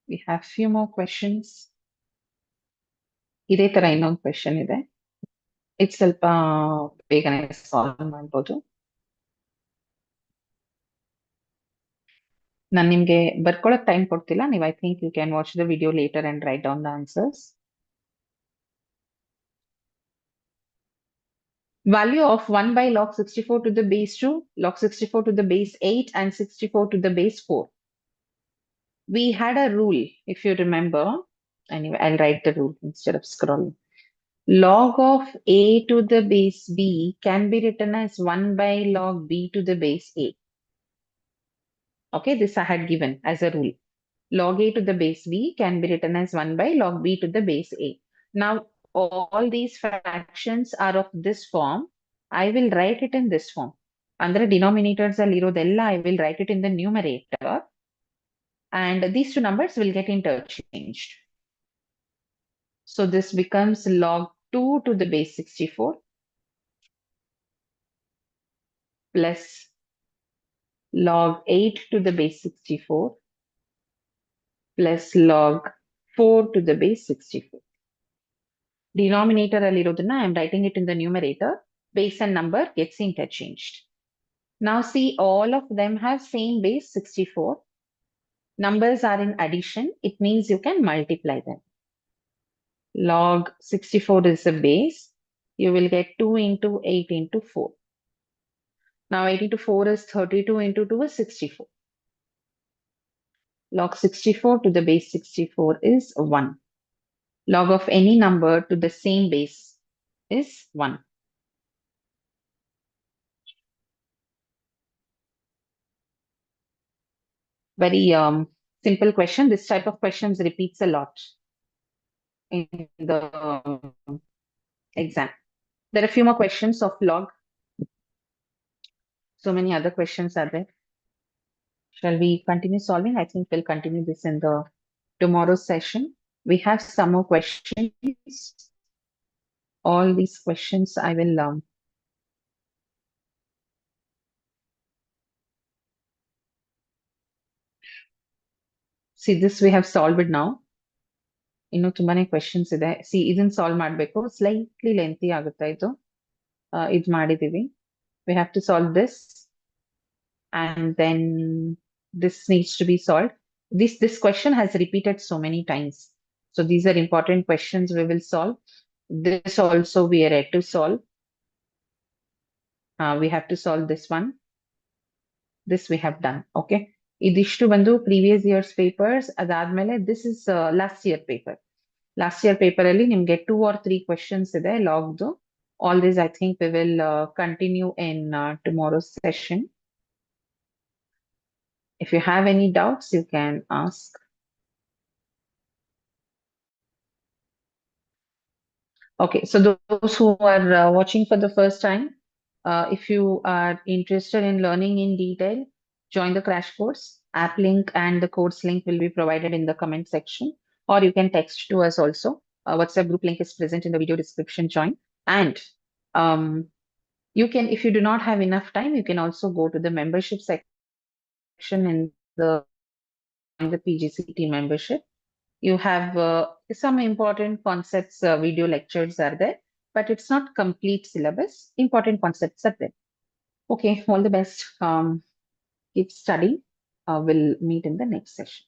We have few more questions. ಇದೇ ತರ ಇನ್ನೊಂದು question ಇದೆ. ಇದು ಸ್ವಲ್ಪ ಬೇಗನೆ solve ಮಾಡ್ಬೋದು. ನಾನು ನಿಮ್ಗೆ ಬರ್ಕೊಳಕ್ ಟೈಮ್ ಕೊಡ್ತಿಲ್ಲ. ನೀವು I think you can watch the video later and write down the answers. Value of 1 by log 64 to the base 2, log 64 to the base 8, and 64 to the base 4. We had a rule, if you remember. Anyway, I'll write the rule instead of scrolling. Log of a to the base b can be written as 1 by log b to the base a. Okay, this I had given as a rule. Log a to the base b can be written as 1 by log b to the base a. Now, all these fractions are of this form. I will write it in this form. Under denominators, I will write it in the numerator. And these two numbers will get interchanged. So this becomes log 2 to the base 64 plus log 8 to the base 64 plus log 4 to the base 64. Denominator alliroduna, I am writing it in the numerator. Base and number gets interchanged. Now see, all of them have same base 64. Numbers are in addition. It means you can multiply them. Log 64 is the base. You will get 2 into 8 into 4. Now 8 into 4 is 32 into 2 is 64. Log 64 to the base 64 is 1. Log of any number to the same base is 1. Very simple question. This type of questions repeats a lot in the exam. There are a few more questions of log. So many other questions are there. Shall we continue solving? I think we'll continue this in the tomorrow's session. We have some more questions. All these questions I will see. This we have solved now. ಇನ್ನು ತುಂಬಾನೇ questions ಇದೆ. See, ಇದನ್ನ solve ಮಾಡಬೇಕು. Slightly lengthy ಆಗುತ್ತಾ ಇದು. ಇದು ಮಾಡಿದೀವಿ. We have to solve this, and then this needs to be solved. This question has repeated so many times. So these are important questions we will solve. This also we are yet to solve. We have to solve this one. This we have done. Okay. Idishtu bandu previous year's papers. Adadmele, this is last year paper. Last year paper alli nimge 2 or 3 questions ide logged. All this I think we will continue in tomorrow's session. If you have any doubts, you can ask. Okay, so those who are watching for the first time, if you are interested in learning in detail, join the crash course. App link and the course link will be provided in the comment section, or you can text to us also. WhatsApp group link is present in the video description. Join. And you can, if you do not have enough time, you can also go to the membership section in the PGCET membership. You have some important concepts, video lectures are there, but it's not complete syllabus. Important concepts are there. Okay, all the best. Keep studying. We'll meet in the next session.